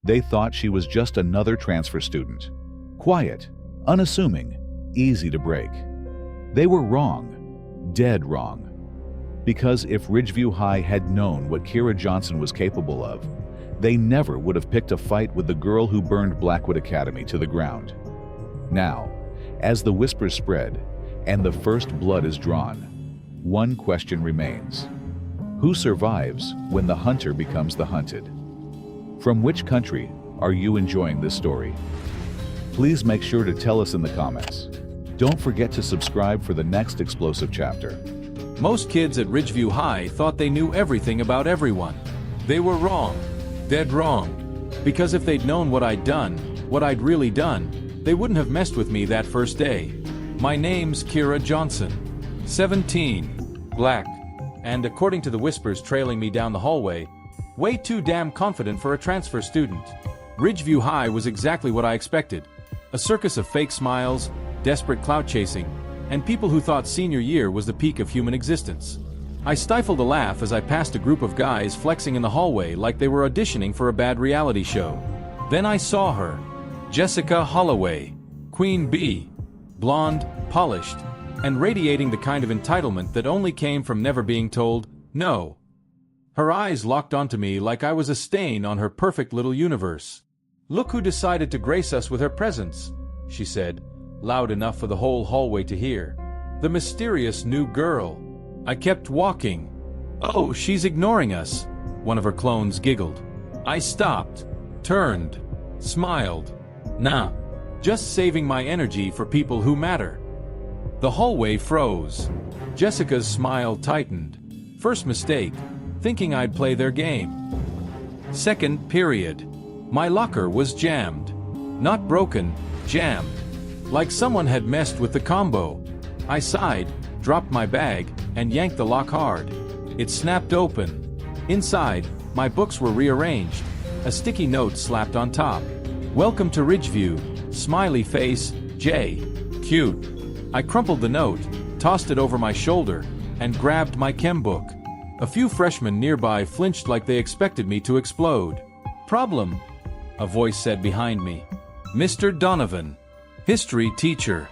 They thought she was just another transfer student. Quiet, unassuming, easy to break. They were wrong, dead wrong. Because if Ridgeview High had known what Kira Johnson was capable of, they never would have picked a fight with the girl who burned Blackwood Academy to the ground. Now, as the whispers spread and the first blood is drawn, one question remains. Who survives when the hunter becomes the hunted? From which country are you enjoying this story? Please make sure to tell us in the comments. Don't forget to subscribe for the next explosive chapter. Most kids at Ridgeview High thought they knew everything about everyone. They were wrong. Dead wrong. Because if they'd known what I'd done, what I'd really done, they wouldn't have messed with me that first day. My name's Kira Johnson. 17. Black. And according to the whispers trailing me down the hallway, way too damn confident for a transfer student. Ridgeview High was exactly what I expected. A circus of fake smiles, desperate clout chasing, and people who thought senior year was the peak of human existence. I stifled a laugh as I passed a group of guys flexing in the hallway like they were auditioning for a bad reality show. Then I saw her. Jessica Holloway. Queen Bee. Blonde, polished, and radiating the kind of entitlement that only came from never being told no. Her eyes locked onto me like I was a stain on her perfect little universe. "Look who decided to grace us with her presence," she said, loud enough for the whole hallway to hear. "The mysterious new girl." I kept walking. "Oh, she's ignoring us," one of her clones giggled. I stopped, turned, smiled. Nah, just saving my energy for people who matter. The hallway froze. Jessica's smile tightened. First mistake, thinking I'd play their game. Second period. My locker was jammed. Not broken, jammed. Like someone had messed with the combo. I sighed, dropped my bag, and yanked the lock hard. It snapped open. Inside, my books were rearranged. A sticky note slapped on top. "Welcome to Ridgeview, smiley face, J. Cute." I crumpled the note, tossed it over my shoulder, and grabbed my chem book. A few freshmen nearby flinched like they expected me to explode. "Problem," a voice said behind me. "Mr. Donovan. History teacher.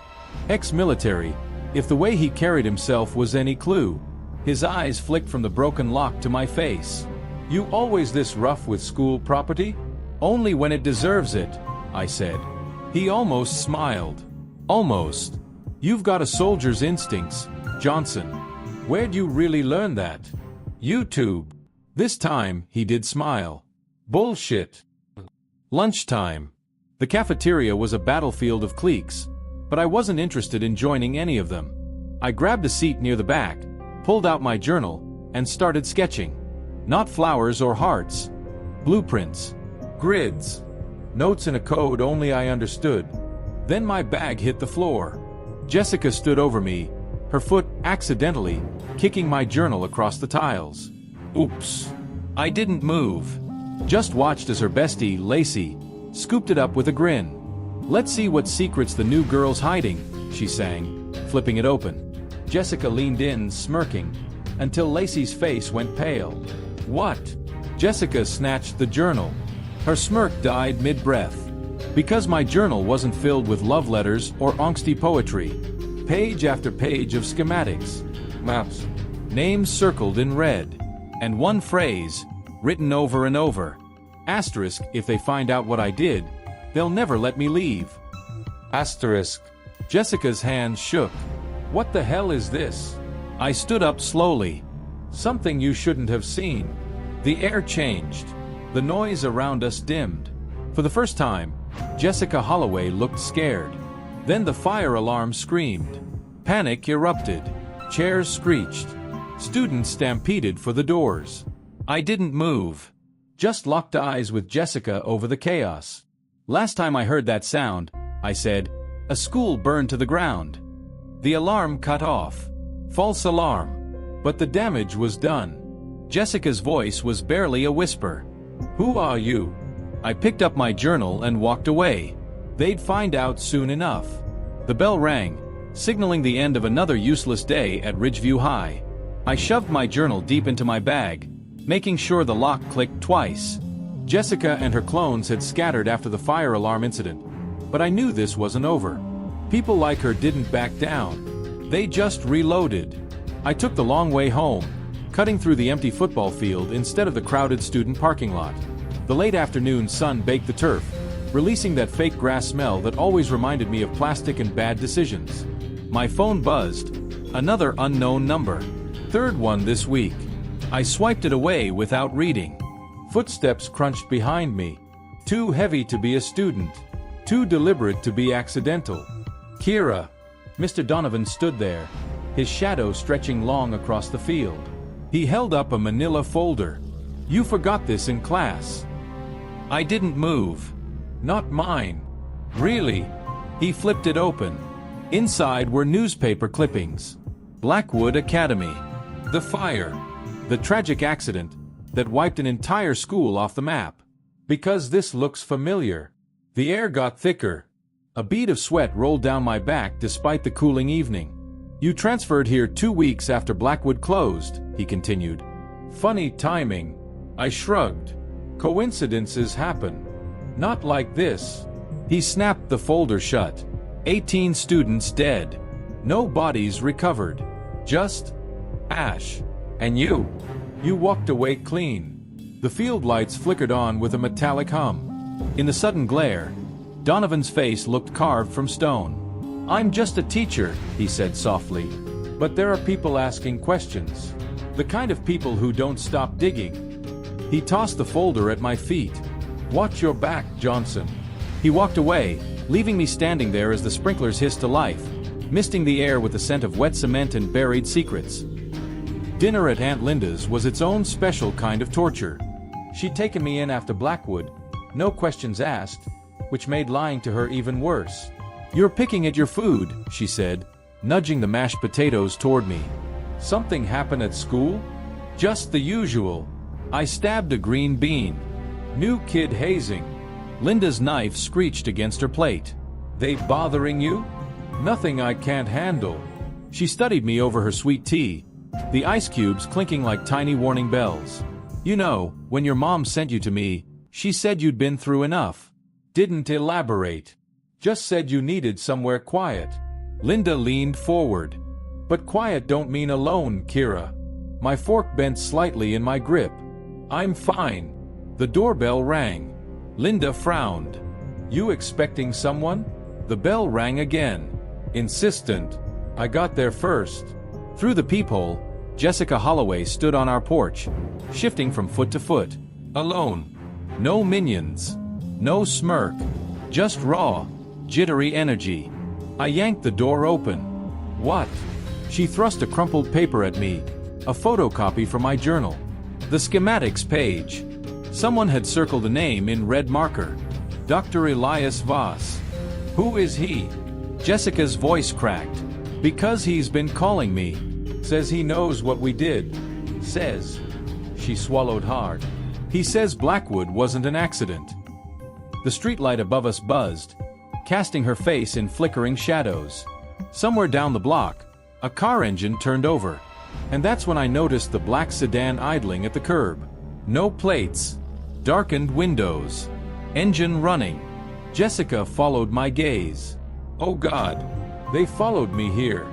Ex-military, if the way he carried himself was any clue." His eyes flicked from the broken lock to my face. "You always this rough with school property?" "Only when it deserves it," I said. He almost smiled. "Almost. You've got a soldier's instincts, Johnson. Where'd you really learn that?" "YouTube." This time, he did smile. "Bullshit." Lunchtime. The cafeteria was a battlefield of cliques, but I wasn't interested in joining any of them. I grabbed a seat near the back, pulled out my journal, and started sketching. Not flowers or hearts. Blueprints. Grids. Notes in a code only I understood. Then my bag hit the floor. Jessica stood over me, her foot accidentally kicking my journal across the tiles. Oops. I didn't move. Just watched as her bestie, Lacey, scooped it up with a grin. "Let's see what secrets the new girl's hiding," she sang, flipping it open. Jessica leaned in, smirking, until Lacey's face went pale. "What?" Jessica snatched the journal. Her smirk died mid-breath. Because my journal wasn't filled with love letters or angsty poetry. Page after page of schematics. Maps. Names circled in red. And one phrase, written over and over. Asterisk, if they find out what I did, they'll never let me leave. Asterisk. Jessica's hands shook. "What the hell is this?" I stood up slowly. "Something you shouldn't have seen." The air changed. The noise around us dimmed. For the first time, Jessica Holloway looked scared. Then the fire alarm screamed. Panic erupted. Chairs screeched. Students stampeded for the doors. I didn't move. Just locked eyes with Jessica over the chaos. "Last time I heard that sound," I said, "a school burned to the ground." The alarm cut off. False alarm. But the damage was done. Jessica's voice was barely a whisper. "Who are you?" I picked up my journal and walked away. They'd find out soon enough. The bell rang, signaling the end of another useless day at Ridgeview High. I shoved my journal deep into my bag, making sure the lock clicked twice. Jessica and her clones had scattered after the fire alarm incident, but I knew this wasn't over. People like her didn't back down. They just reloaded. I took the long way home, cutting through the empty football field instead of the crowded student parking lot. The late afternoon sun baked the turf, releasing that fake grass smell that always reminded me of plastic and bad decisions. My phone buzzed. Another unknown number. Third one this week. I swiped it away without reading. Footsteps crunched behind me. Too heavy to be a student. Too deliberate to be accidental. Kira. Mr. Donovan stood there, his shadow stretching long across the field. He held up a manila folder. You forgot this in class. I didn't move. Not mine. Really? He flipped it open. Inside were newspaper clippings. Blackwood Academy. The fire. The tragic accident that wiped an entire school off the map. Because this looks familiar. The air got thicker. A bead of sweat rolled down my back despite the cooling evening. You transferred here 2 weeks after Blackwood closed, he continued. Funny timing. I shrugged. Coincidences happen. Not like this. He snapped the folder shut. 18 students dead. No bodies recovered. Just ash. And you walked away clean. The field lights flickered on with a metallic hum. In the sudden glare, Donovan's face looked carved from stone. I'm just a teacher, he said softly. But there are people asking questions. The kind of people who don't stop digging. He tossed the folder at my feet. Watch your back, Johnson. He walked away, leaving me standing there as the sprinklers hissed to life, misting the air with the scent of wet cement and buried secrets. Dinner at Aunt Linda's was its own special kind of torture. She'd taken me in after Blackwood, no questions asked, which made lying to her even worse. You're picking at your food, she said, nudging the mashed potatoes toward me. Something happened at school? Just the usual. I stabbed a green bean. New kid hazing. Linda's knife screeched against her plate. They bothering you? Nothing I can't handle. She studied me over her sweet tea, the ice cubes clinking like tiny warning bells. You know, when your mom sent you to me, she said you'd been through enough. Didn't elaborate. Just said you needed somewhere quiet. Linda leaned forward. But quiet don't mean alone, Kira. My fork bent slightly in my grip. I'm fine. The doorbell rang. Linda frowned. You expecting someone? The bell rang again. Insistent. I got there first. Through the peephole, Jessica Holloway stood on our porch, shifting from foot to foot. Alone. No minions. No smirk. Just raw, jittery energy. I yanked the door open. What? She thrust a crumpled paper at me, a photocopy from my journal. The schematics page. Someone had circled a name in red marker. Dr. Elias Voss. Who is he? Jessica's voice cracked. Because he's been calling me. Says he knows what we did. Says. She swallowed hard. He says Blackwood wasn't an accident. The streetlight above us buzzed, casting her face in flickering shadows. Somewhere down the block, a car engine turned over, and that's when I noticed the black sedan idling at the curb. No plates. Darkened windows. Engine running. Jessica followed my gaze. Oh God, they followed me here.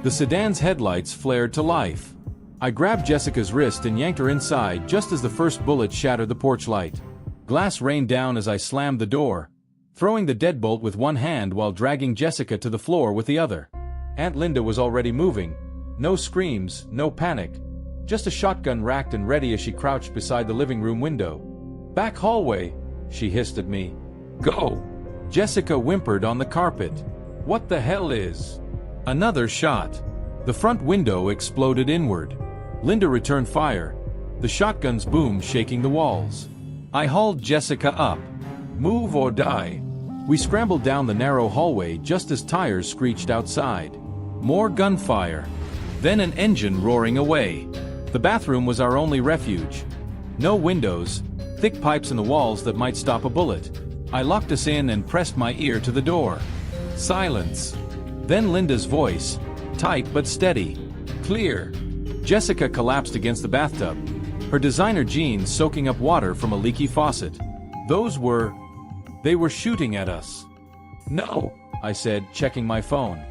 The sedan's headlights flared to life. I grabbed Jessica's wrist and yanked her inside just as the first bullet shattered the porch light. Glass rained down as I slammed the door, throwing the deadbolt with one hand while dragging Jessica to the floor with the other. Aunt Linda was already moving. No screams, no panic. Just a shotgun racked and ready as she crouched beside the living room window. Back hallway, she hissed at me. Go! Jessica whimpered on the carpet. What the hell is? Another shot. The front window exploded inward. Linda returned fire, the shotgun's boom shaking the walls. I hauled Jessica up. Move or die. We scrambled down the narrow hallway just as tires screeched outside. More gunfire. Then an engine roaring away. The bathroom was our only refuge. No windows, thick pipes in the walls that might stop a bullet. I locked us in and pressed my ear to the door. Silence. Then Linda's voice, tight but steady. Clear. Jessica collapsed against the bathtub, her designer jeans soaking up water from a leaky faucet. They were shooting at us. No, I said, checking my phone.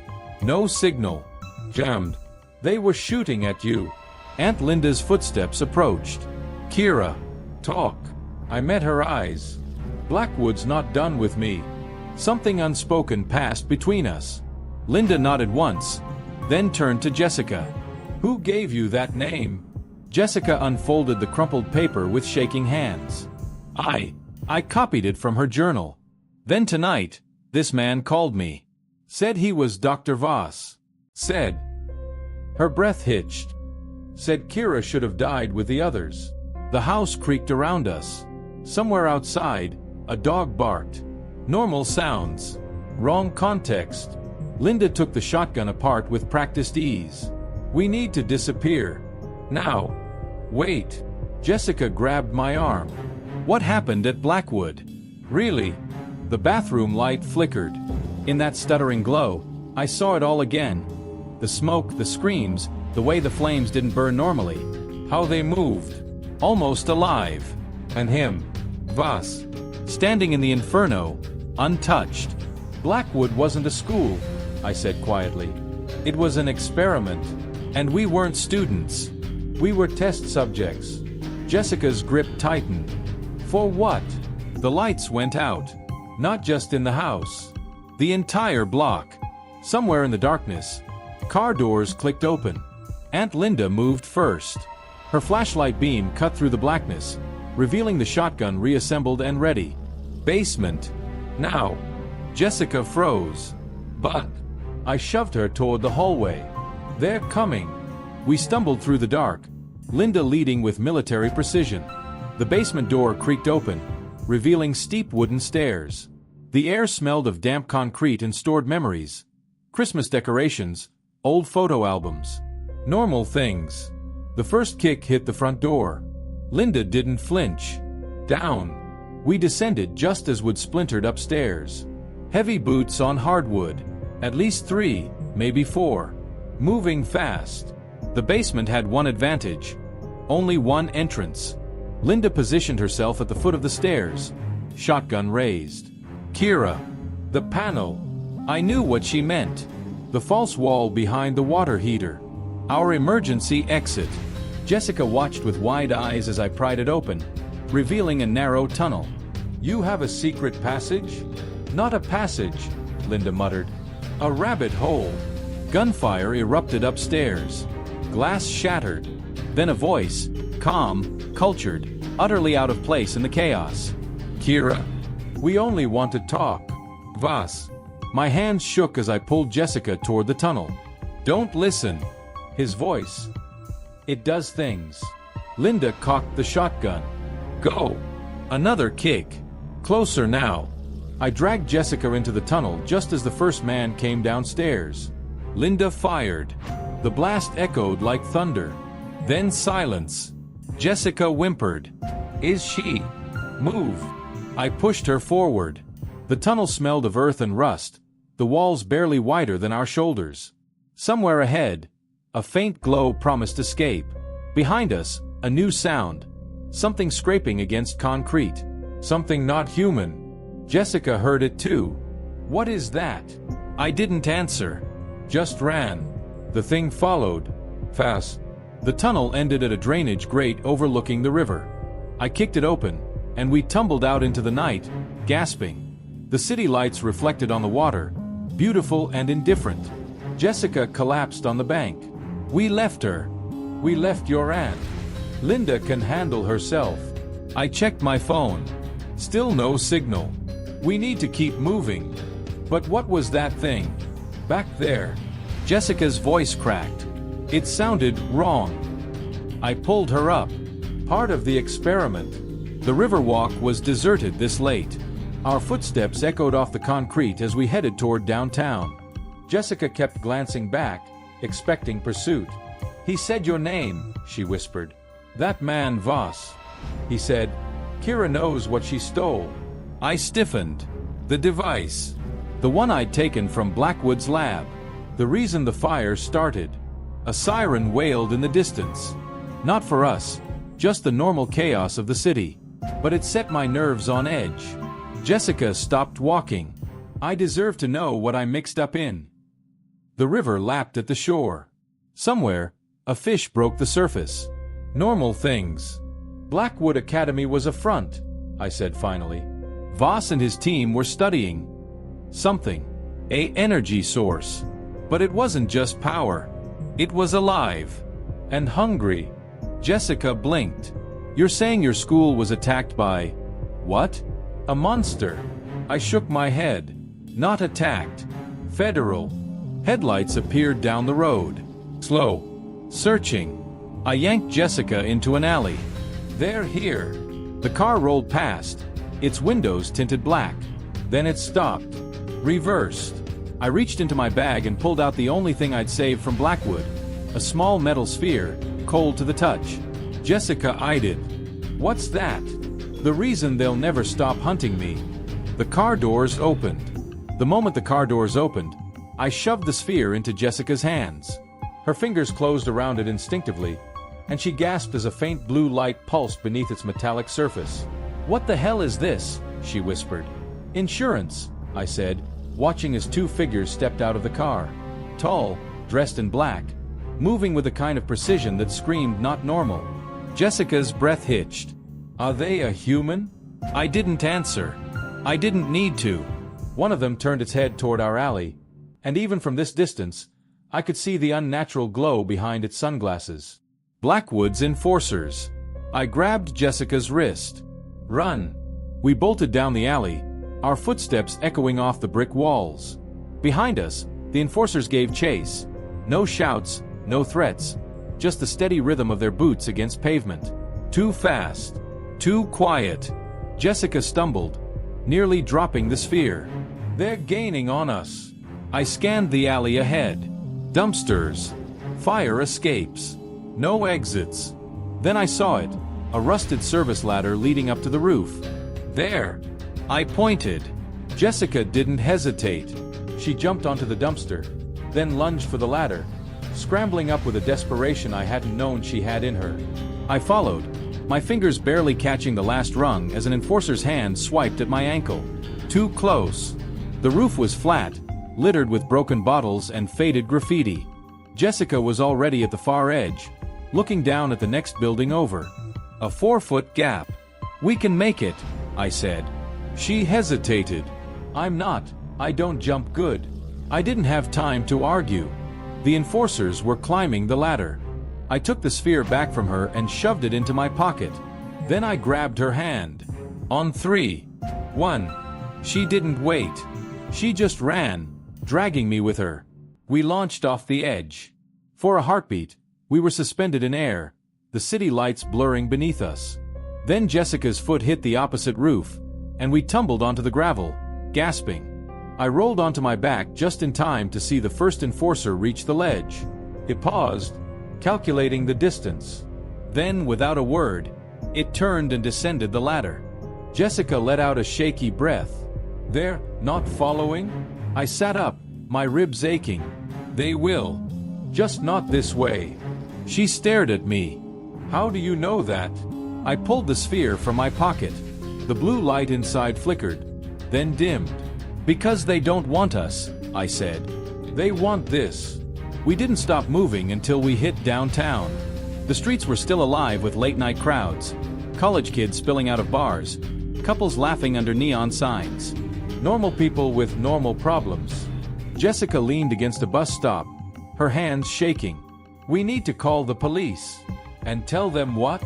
No signal. Jammed. They were shooting at you. Aunt Linda's footsteps approached. Kira, talk. I met her eyes. Blackwood's not done with me. Something unspoken passed between us. Linda nodded once, then turned to Jessica. Who gave you that name? Jessica unfolded the crumpled paper with shaking hands. I copied it from her journal. Then tonight, this man called me. Said he was Dr. Voss. Said. Her breath hitched. Said Kira should have died with the others. The house creaked around us. Somewhere outside, a dog barked. Normal sounds. Wrong context. Linda took the shotgun apart with practiced ease. We need to disappear. Now. Wait. Jessica grabbed my arm. What happened at Blackwood? Really? The bathroom light flickered. In that stuttering glow, I saw it all again. The smoke, the screams, the way the flames didn't burn normally. How they moved. Almost alive. And him. Voss. Standing in the inferno, untouched. Blackwood wasn't a school, I said quietly. It was an experiment. And we weren't students. We were test subjects. Jessica's grip tightened. For what? The lights went out. Not just in the house. The entire block. Somewhere in the darkness, car doors clicked open. Aunt Linda moved first. Her flashlight beam cut through the blackness, revealing the shotgun reassembled and ready. Basement. Now. Jessica froze. But I shoved her toward the hallway. They're coming. We stumbled through the dark, Linda leading with military precision. The basement door creaked open, revealing steep wooden stairs. The air smelled of damp concrete and stored memories. Christmas decorations, old photo albums. Normal things. The first kick hit the front door. Linda didn't flinch. Down. We descended just as wood splintered upstairs. Heavy boots on hardwood. At least 3, maybe 4. Moving fast. The basement had one advantage. Only one entrance. Linda positioned herself at the foot of the stairs. Shotgun raised. Kira. The panel. I knew what she meant. The false wall behind the water heater. Our emergency exit. Jessica watched with wide eyes as I pried it open, revealing a narrow tunnel. You have a secret passage? Not a passage, Linda muttered. A rabbit hole. Gunfire erupted upstairs. Glass shattered. Then a voice, calm, cultured, utterly out of place in the chaos. Kira. We only want to talk. Voss. My hands shook as I pulled Jessica toward the tunnel. Don't listen. His voice. It does things. Linda cocked the shotgun. Go. Another kick. Closer now. I dragged Jessica into the tunnel just as the first man came downstairs. Linda fired. The blast echoed like thunder. Then silence. Jessica whimpered. Is she? Move. I pushed her forward. The tunnel smelled of earth and rust, the walls barely wider than our shoulders. Somewhere ahead, a faint glow promised escape. Behind us, a new sound. Something scraping against concrete. Something not human. Jessica heard it too. What is that? I didn't answer. Just ran. The thing followed. Fast. The tunnel ended at a drainage grate overlooking the river. I kicked it open, and we tumbled out into the night, gasping. The city lights reflected on the water, beautiful and indifferent. Jessica collapsed on the bank. We left her. We left your aunt. Linda can handle herself. I checked my phone. Still no signal. We need to keep moving. But what was that thing? Back there. Jessica's voice cracked. It sounded wrong. I pulled her up. Part of the experiment. The Riverwalk was deserted this late. Our footsteps echoed off the concrete as we headed toward downtown. Jessica kept glancing back, expecting pursuit. He said your name, she whispered. That man Voss. He said, Kira knows what she stole. I stiffened. The device. The one I'd taken from Blackwood's lab. The reason the fire started. A siren wailed in the distance. Not for us, just the normal chaos of the city. But it set my nerves on edge. Jessica stopped walking. I deserve to know what I'm mixed up in. The river lapped at the shore. Somewhere, a fish broke the surface. Normal things. Blackwood Academy was a front, I said finally. Voss and his team were studying something. A energy source. But it wasn't just power. It was alive. And hungry. Jessica blinked. You're saying your school was attacked by... what? A monster. I shook my head. Not attacked. Federal. Headlights appeared down the road. Slow. Searching. I yanked Jessica into an alley. They're here. The car rolled past. Its windows tinted black. Then it stopped. Reversed. I reached into my bag and pulled out the only thing I'd saved from Blackwood. A small metal sphere, cold to the touch. Jessica eyed it. What's that? The reason they'll never stop hunting me. The car doors opened. The moment the car doors opened, I shoved the sphere into Jessica's hands. Her fingers closed around it instinctively, and she gasped as a faint blue light pulsed beneath its metallic surface. What the hell is this? She whispered. Insurance, I said, watching as two figures stepped out of the car. Tall, dressed in black, moving with a kind of precision that screamed not normal. Jessica's breath hitched. Are they a human? I didn't answer. I didn't need to. One of them turned its head toward our alley, and even from this distance, I could see the unnatural glow behind its sunglasses. Blackwood's enforcers. I grabbed Jessica's wrist. Run. We bolted down the alley, our footsteps echoing off the brick walls. Behind us, the enforcers gave chase. No shouts, no threats, just the steady rhythm of their boots against pavement. Too fast. Too quiet. Jessica stumbled, nearly dropping the sphere. They're gaining on us. I scanned the alley ahead. Dumpsters. Fire escapes. No exits. Then I saw it, a rusted service ladder leading up to the roof. There. I pointed. Jessica didn't hesitate. She jumped onto the dumpster, then lunged for the ladder, scrambling up with a desperation I hadn't known she had in her. I followed, my fingers barely catching the last rung as an enforcer's hand swiped at my ankle. Too close. The roof was flat, littered with broken bottles and faded graffiti. Jessica was already at the far edge, looking down at the next building over. A 4-foot gap. We can make it, I said. She hesitated. I don't jump good. I didn't have time to argue. The enforcers were climbing the ladder. I took the sphere back from her and shoved it into my pocket. Then I grabbed her hand. On 3. 1. She didn't wait. She just ran, dragging me with her. We launched off the edge. For a heartbeat, we were suspended in air, the city lights blurring beneath us. Then Jessica's foot hit the opposite roof, and we tumbled onto the gravel, gasping. I rolled onto my back just in time to see the first enforcer reach the ledge. It paused, calculating the distance. Then, without a word, it turned and descended the ladder. Jessica let out a shaky breath. They're not following? I sat up, my ribs aching. They will. Just not this way. She stared at me. How do you know that? I pulled the sphere from my pocket. The blue light inside flickered, then dimmed. Because they don't want us, I said. They want this. We didn't stop moving until we hit downtown. The streets were still alive with late-night crowds, college kids spilling out of bars, couples laughing under neon signs. Normal people with normal problems. Jessica leaned against a bus stop, her hands shaking. We need to call the police. And tell them what?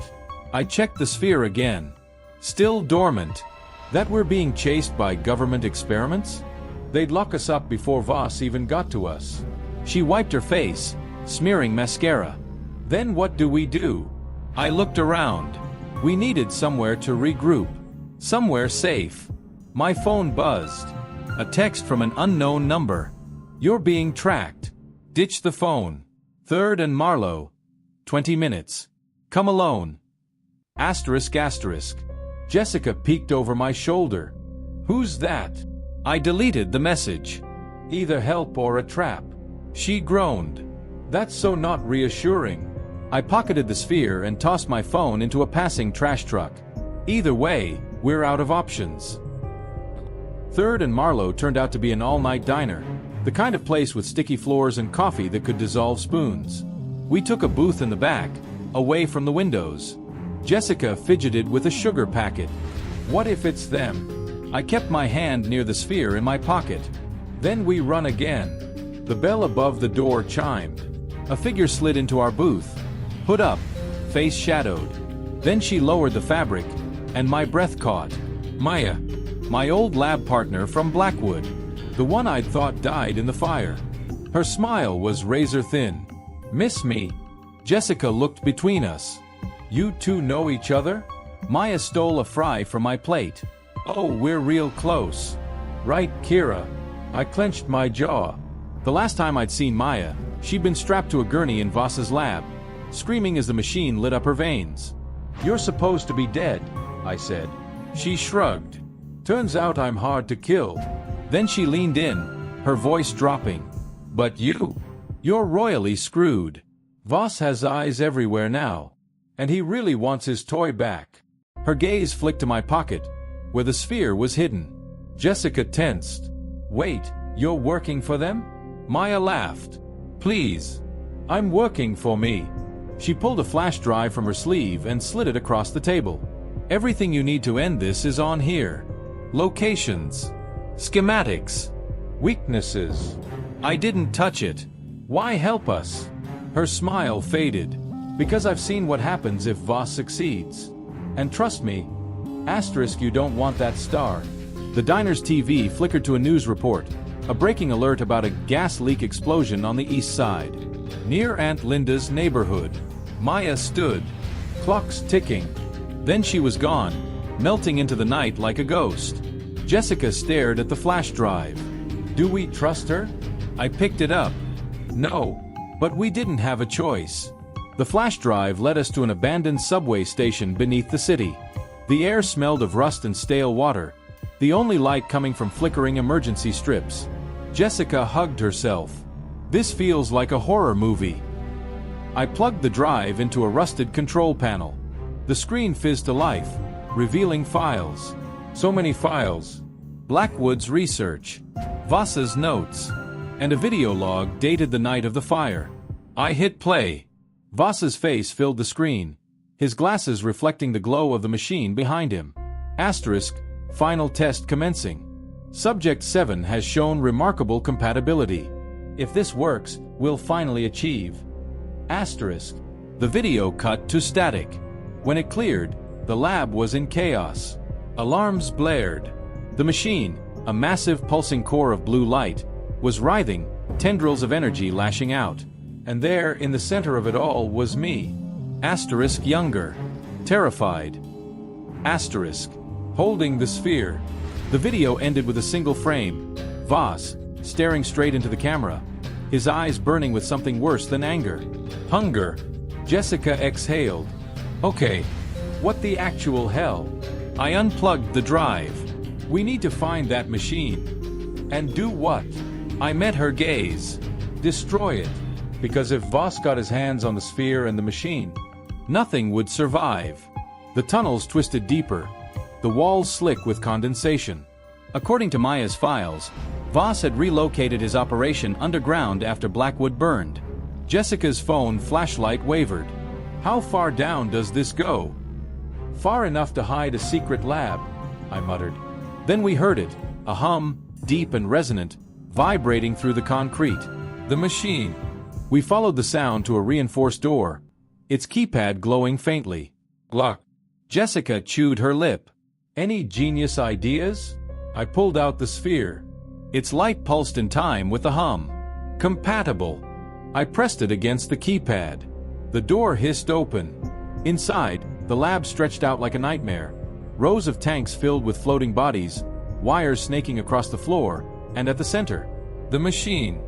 I checked the sphere again. Still dormant. That we're being chased by government experiments? They'd lock us up before Voss even got to us. She wiped her face, smearing mascara. Then what do we do? I looked around. We needed somewhere to regroup. Somewhere safe. My phone buzzed. A text from an unknown number. You're being tracked. Ditch the phone. 3rd and Marlowe. 20 minutes. Come alone. Asterisk asterisk. Jessica peeked over my shoulder. Who's that? I deleted the message. Either help or a trap. She groaned. That's so not reassuring. I pocketed the sphere and tossed my phone into a passing trash truck. Either way, we're out of options. Third and Marlowe turned out to be an all-night diner, the kind of place with sticky floors and coffee that could dissolve spoons. We took a booth in the back, away from the windows. Jessica fidgeted with a sugar packet. What if it's them? I kept my hand near the sphere in my pocket. Then we run again. The bell above the door chimed. A figure slid into our booth. Hood up, face shadowed. Then she lowered the fabric, and my breath caught. Maya, my old lab partner from Blackwood, the one I'd thought died in the fire. Her smile was razor thin. Miss me? Jessica looked between us. You two know each other? Maya stole a fry from my plate. Oh, we're real close. Right, Kira? I clenched my jaw. The last time I'd seen Maya, she'd been strapped to a gurney in Voss's lab, screaming as the machine lit up her veins. You're supposed to be dead, I said. She shrugged. Turns out I'm hard to kill. Then she leaned in, her voice dropping. But you're royally screwed. Voss has eyes everywhere now, and he really wants his toy back. Her gaze flicked to my pocket, where the sphere was hidden. Jessica tensed. Wait, you're working for them? Maya laughed. Please. I'm working for me. She pulled a flash drive from her sleeve and slid it across the table. Everything you need to end this is on here. Locations. Schematics. Weaknesses. I didn't touch it. Why help us? Her smile faded. Because I've seen what happens if Voss succeeds. And trust me, asterisk, you don't want that star. The diner's TV flickered to a news report, a breaking alert about a gas leak explosion on the east side, near Aunt Linda's neighborhood. Maya stood, clocks ticking. Then she was gone, melting into the night like a ghost. Jessica stared at the flash drive. Do we trust her? I picked it up. No, but we didn't have a choice. The flash drive led us to an abandoned subway station beneath the city. The air smelled of rust and stale water, the only light coming from flickering emergency strips. Jessica hugged herself. This feels like a horror movie. I plugged the drive into a rusted control panel. The screen fizzed to life, revealing files. So many files. Blackwood's research, Voss's notes, and a video log dated the night of the fire. I hit play. Voss's face filled the screen, his glasses reflecting the glow of the machine behind him. Asterisk, final test commencing. Subject 7 has shown remarkable compatibility. If this works, we'll finally achieve. Asterisk. The video cut to static. When it cleared, the lab was in chaos. Alarms blared. The machine, a massive pulsing core of blue light, was writhing, tendrils of energy lashing out. And there, in the center of it all, was me. Asterisk younger. Terrified. Asterisk. Holding the sphere. The video ended with a single frame. Voss, staring straight into the camera, his eyes burning with something worse than anger. Hunger. Jessica exhaled. Okay, what the actual hell? I unplugged the drive. We need to find that machine. And do what? I met her gaze. Destroy it. Because if Voss got his hands on the sphere and the machine, nothing would survive. The tunnels twisted deeper, the walls slick with condensation. According to Maya's files, Voss had relocated his operation underground after Blackwood burned. Jessica's phone flashlight wavered. How far down does this go? Far enough to hide a secret lab, I muttered. Then we heard it, a hum, deep and resonant, vibrating through the concrete. The machine. We followed the sound to a reinforced door, its keypad glowing faintly. Lock. Jessica chewed her lip. Any genius ideas? I pulled out the sphere. Its light pulsed in time with the hum. Compatible. I pressed it against the keypad. The door hissed open. Inside, the lab stretched out like a nightmare. Rows of tanks filled with floating bodies, wires snaking across the floor, and at the center, the machine.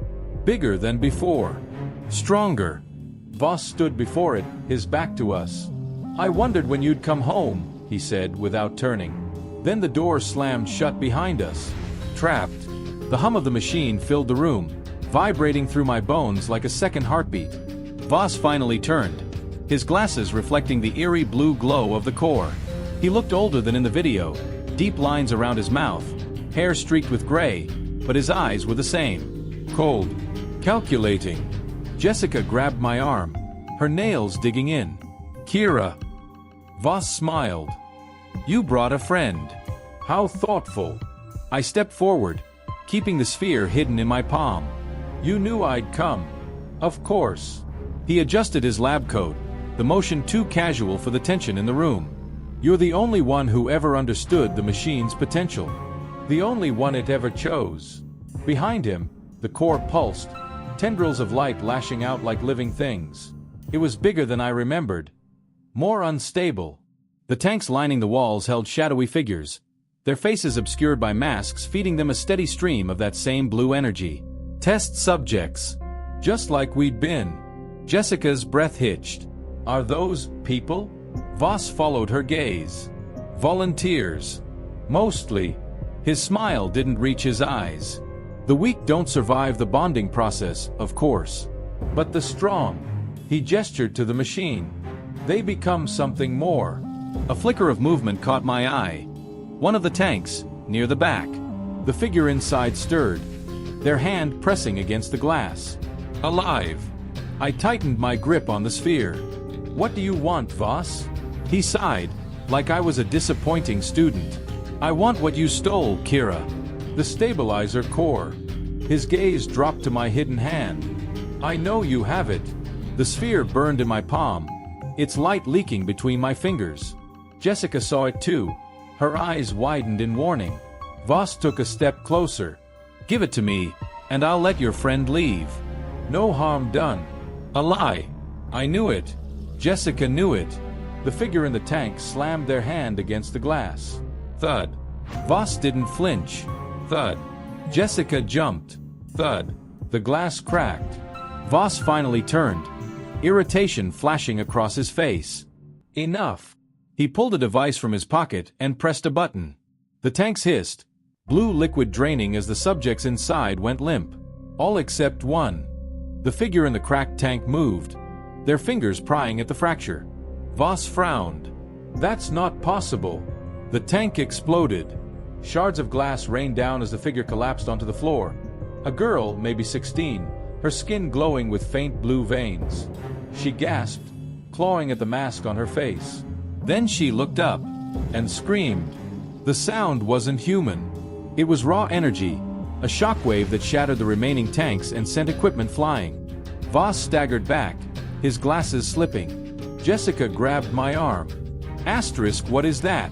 Bigger than before. Stronger. Voss stood before it, his back to us. I wondered when you'd come home, he said without turning. Then the door slammed shut behind us. Trapped. The hum of the machine filled the room, vibrating through my bones like a second heartbeat. Voss finally turned, his glasses reflecting the eerie blue glow of the core. He looked older than in the video, deep lines around his mouth, hair streaked with gray, but his eyes were the same. Cold. Calculating. Jessica grabbed my arm, her nails digging in. Kira. Voss smiled. You brought a friend. How thoughtful. I stepped forward, keeping the sphere hidden in my palm. You knew I'd come. Of course. He adjusted his lab coat, the motion too casual for the tension in the room. You're the only one who ever understood the machine's potential. The only one it ever chose. Behind him, the core pulsed, tendrils of light lashing out like living things. It was bigger than I remembered. More unstable. The tanks lining the walls held shadowy figures, their faces obscured by masks feeding them a steady stream of that same blue energy. Test subjects. Just like we'd been. Jessica's breath hitched. Are those people? Voss followed her gaze. Volunteers. Mostly. His smile didn't reach his eyes. The weak don't survive the bonding process, of course. But the strong. He gestured to the machine. They become something more. A flicker of movement caught my eye. One of the tanks, near the back. The figure inside stirred, their hand pressing against the glass. Alive. I tightened my grip on the sphere. What do you want, Voss? He sighed, like I was a disappointing student. I want what you stole, Kira. The stabilizer core. His gaze dropped to my hidden hand. I know you have it. The sphere burned in my palm, its light leaking between my fingers. Jessica saw it too. Her eyes widened in warning. Voss took a step closer. Give it to me, and I'll let your friend leave. No harm done. A lie. I knew it. Jessica knew it. The figure in the tank slammed their hand against the glass. Thud. Voss didn't flinch. Thud. Jessica jumped. Thud. The glass cracked. Voss finally turned, irritation flashing across his face. Enough. He pulled a device from his pocket and pressed a button. The tanks hissed, blue liquid draining as the subjects inside went limp. All except one. The figure in the cracked tank moved, their fingers prying at the fracture. Voss frowned. That's not possible. The tank exploded. Shards of glass rained down as the figure collapsed onto the floor. A girl, maybe 16, her skin glowing with faint blue veins. She gasped, clawing at the mask on her face. Then she looked up and screamed. The sound wasn't human. It was raw energy, a shockwave that shattered the remaining tanks and sent equipment flying. Voss staggered back, his glasses slipping. Jessica grabbed my arm. Asterisk, what is that?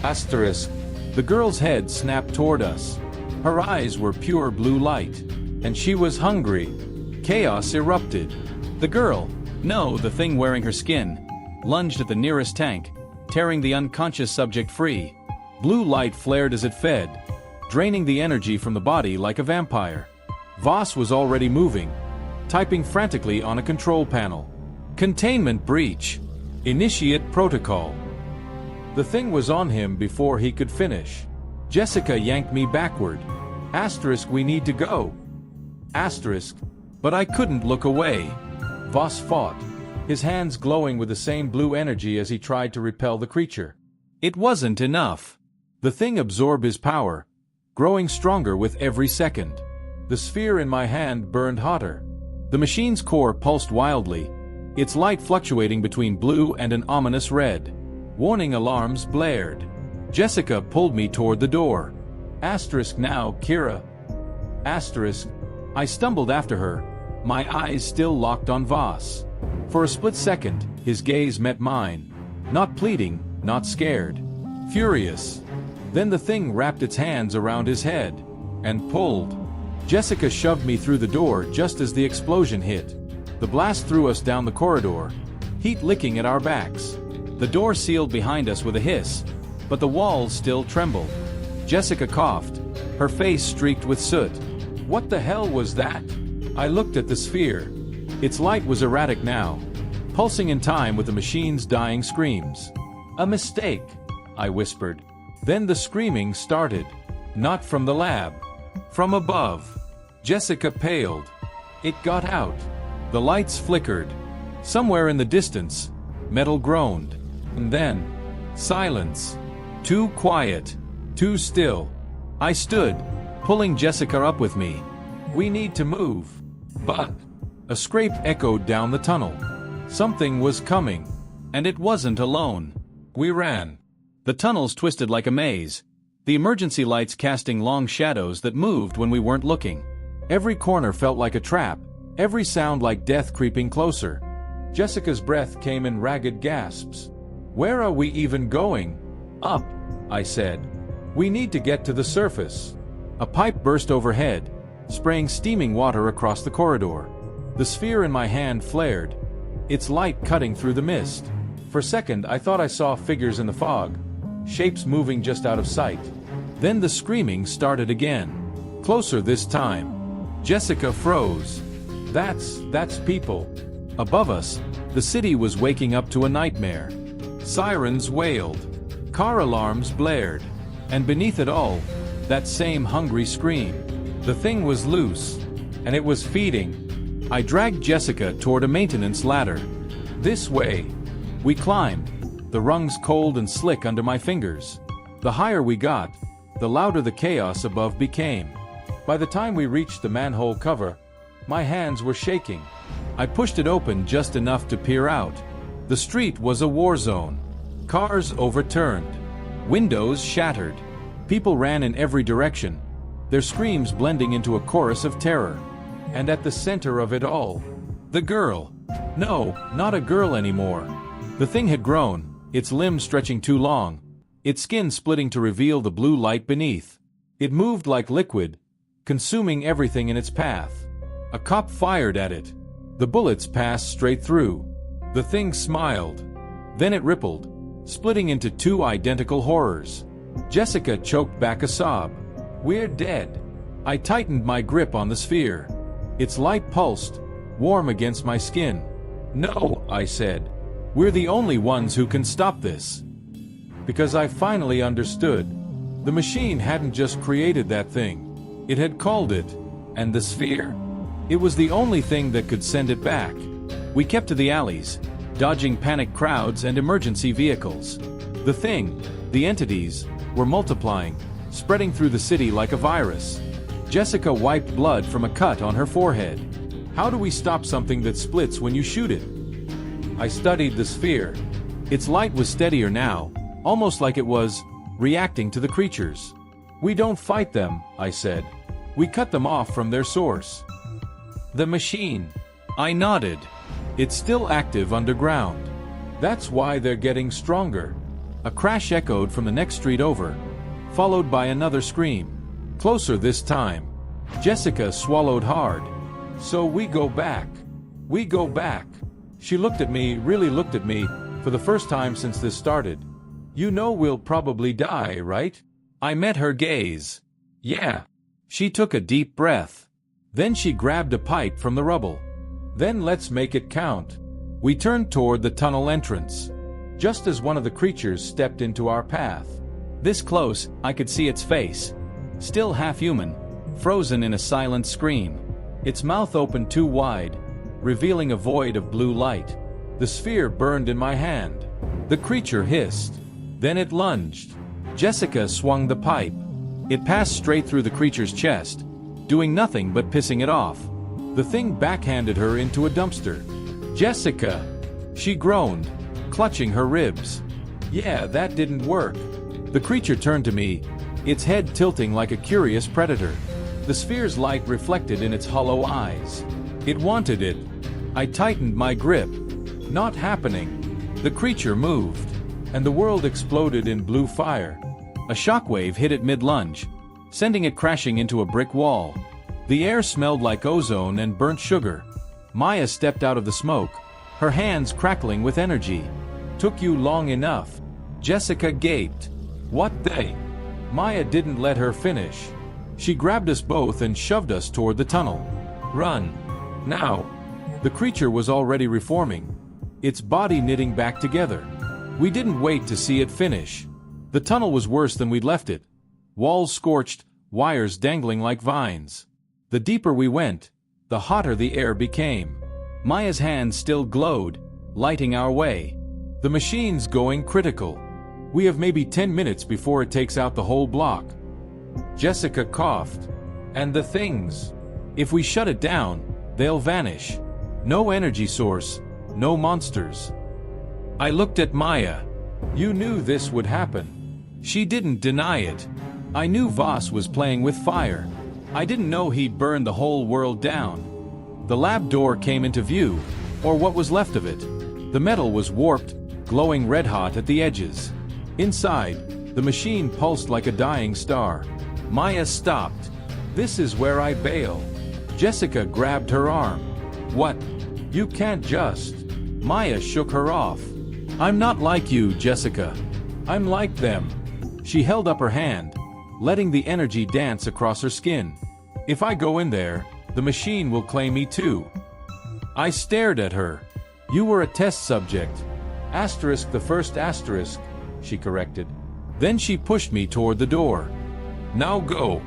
Asterisk. The girl's head snapped toward us. Her eyes were pure blue light, and she was hungry. Chaos erupted. The girl, no, the thing wearing her skin, lunged at the nearest tank, tearing the unconscious subject free. Blue light flared as it fed, draining the energy from the body like a vampire. Voss was already moving, typing frantically on a control panel. Containment breach. Initiate protocol. The thing was on him before he could finish. Jessica yanked me backward. Asterisk, we need to go. Asterisk, but I couldn't look away. Voss fought, his hands glowing with the same blue energy as he tried to repel the creature. It wasn't enough. The thing absorbed his power, growing stronger with every second. The sphere in my hand burned hotter. The machine's core pulsed wildly, its light fluctuating between blue and an ominous red. Warning alarms blared. Jessica pulled me toward the door. Asterisk now, Kira. Asterisk. I stumbled after her, my eyes still locked on Voss. For a split second, his gaze met mine. Not pleading, not scared. Furious. Then the thing wrapped its hands around his head and pulled. Jessica shoved me through the door just as the explosion hit. The blast threw us down the corridor, heat licking at our backs. The door sealed behind us with a hiss, but the walls still trembled. Jessica coughed, her face streaked with soot. What the hell was that? I looked at the sphere. Its light was erratic now, pulsing in time with the machine's dying screams. A mistake, I whispered. Then the screaming started. Not from the lab. From above. Jessica paled. It got out. The lights flickered. Somewhere in the distance, metal groaned. And then, silence. Too quiet. Too still. I stood, pulling Jessica up with me. We need to move. But a scrape echoed down the tunnel. Something was coming. And it wasn't alone. We ran. The tunnels twisted like a maze, the emergency lights casting long shadows that moved when we weren't looking. Every corner felt like a trap, every sound like death creeping closer. Jessica's breath came in ragged gasps. Where are we even going? Up, I said. We need to get to the surface. A pipe burst overhead, spraying steaming water across the corridor. The sphere in my hand flared, its light cutting through the mist. For a second, I thought I saw figures in the fog, shapes moving just out of sight. Then the screaming started again. Closer this time. Jessica froze. That's people. Above us, the city was waking up to a nightmare. Sirens wailed. Car alarms blared. And beneath it all, that same hungry scream. The thing was loose, and it was feeding. I dragged Jessica toward a maintenance ladder. This way. We climbed, the rungs cold and slick under my fingers. The higher we got, the louder the chaos above became. By the time we reached the manhole cover, my hands were shaking. I pushed it open just enough to peer out. The street was a war zone. Cars overturned. Windows shattered. People ran in every direction, their screams blending into a chorus of terror. And at the center of it all, the girl. No, not a girl anymore. The thing had grown, its limbs stretching too long, its skin splitting to reveal the blue light beneath. It moved like liquid, consuming everything in its path. A cop fired at it. The bullets passed straight through. The thing smiled. Then it rippled, splitting into two identical horrors. Jessica choked back a sob. We're dead. I tightened my grip on the sphere. Its light pulsed, warm against my skin. No, I said. We're the only ones who can stop this. Because I finally understood. The machine hadn't just created that thing. It had called it, and the sphere. It was the only thing that could send it back. We kept to the alleys, dodging panicked crowds and emergency vehicles. The thing, the entities, were multiplying, spreading through the city like a virus. Jessica wiped blood from a cut on her forehead. How do we stop something that splits when you shoot it? I studied the sphere. Its light was steadier now, almost like it was reacting to the creatures. We don't fight them, I said. We cut them off from their source. The machine. I nodded. It's still active underground. That's why they're getting stronger. A crash echoed from the next street over, followed by another scream. Closer this time. Jessica swallowed hard. So we go back. We go back. She looked at me, really looked at me, for the first time since this started. You know we'll probably die, right? I met her gaze. Yeah. She took a deep breath. Then she grabbed a pipe from the rubble. Then let's make it count. We turned toward the tunnel entrance. Just as one of the creatures stepped into our path. This close, I could see its face. Still half human, frozen in a silent scream. Its mouth opened too wide, revealing a void of blue light. The sphere burned in my hand. The creature hissed. Then it lunged. Jessica swung the pipe. It passed straight through the creature's chest, doing nothing but pissing it off. The thing backhanded her into a dumpster. Jessica! She groaned, clutching her ribs. Yeah, that didn't work. The creature turned to me, its head tilting like a curious predator. The sphere's light reflected in its hollow eyes. It wanted it. I tightened my grip. Not happening. The creature moved, and the world exploded in blue fire. A shockwave hit it mid-lunge, sending it crashing into a brick wall. The air smelled like ozone and burnt sugar. Maya stepped out of the smoke, her hands crackling with energy. Took you long enough. Jessica gaped. What the? Maya didn't let her finish. She grabbed us both and shoved us toward the tunnel. Run. Now. The creature was already reforming, its body knitting back together. We didn't wait to see it finish. The tunnel was worse than we'd left it. Walls scorched, wires dangling like vines. The deeper we went, the hotter the air became. Maya's hand still glowed, lighting our way. The machine's going critical. We have maybe 10 minutes before it takes out the whole block. Jessica coughed. And the things. If we shut it down, they'll vanish. No energy source, no monsters. I looked at Maya. You knew this would happen. She didn't deny it. I knew Voss was playing with fire. I didn't know he'd burn the whole world down. The lab door came into view, or what was left of it. The metal was warped, glowing red-hot at the edges. Inside, the machine pulsed like a dying star. Maya stopped. This is where I bail. Jessica grabbed her arm. What? You can't just. Maya shook her off. I'm not like you, Jessica. I'm like them. She held up her hand, letting the energy dance across her skin. If I go in there, the machine will claim me too. I stared at her. You were a test subject. Asterisk the first asterisk, she corrected. Then she pushed me toward the door. Now go.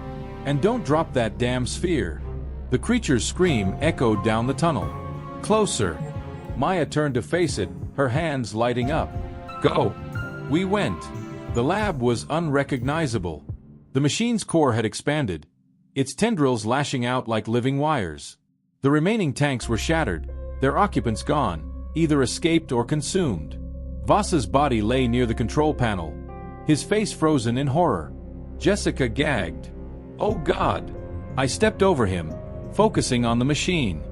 And don't drop that damn sphere. The creature's scream echoed down the tunnel. Closer. Maya turned to face it, her hands lighting up. Go. We went. The lab was unrecognizable. The machine's core had expanded, its tendrils lashing out like living wires. The remaining tanks were shattered, their occupants gone, either escaped or consumed. Voss's body lay near the control panel, his face frozen in horror. Jessica gagged. Oh God! I stepped over him, focusing on the machine.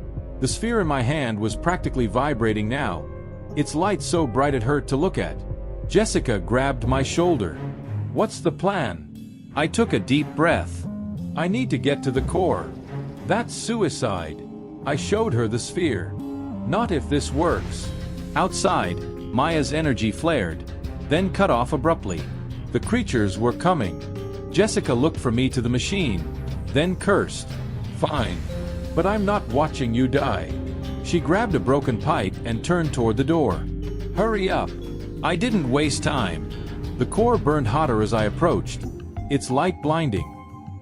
The sphere in my hand was practically vibrating now, its light so bright it hurt to look at. Jessica grabbed my shoulder. What's the plan? I took a deep breath. I need to get to the core. That's suicide. I showed her the sphere. Not if this works. Outside, Maya's energy flared, then cut off abruptly. The creatures were coming. Jessica looked from me to the machine, then cursed. Fine. But I'm not watching you die. She grabbed a broken pipe and turned toward the door. Hurry up. I didn't waste time. The core burned hotter as I approached, its light blinding.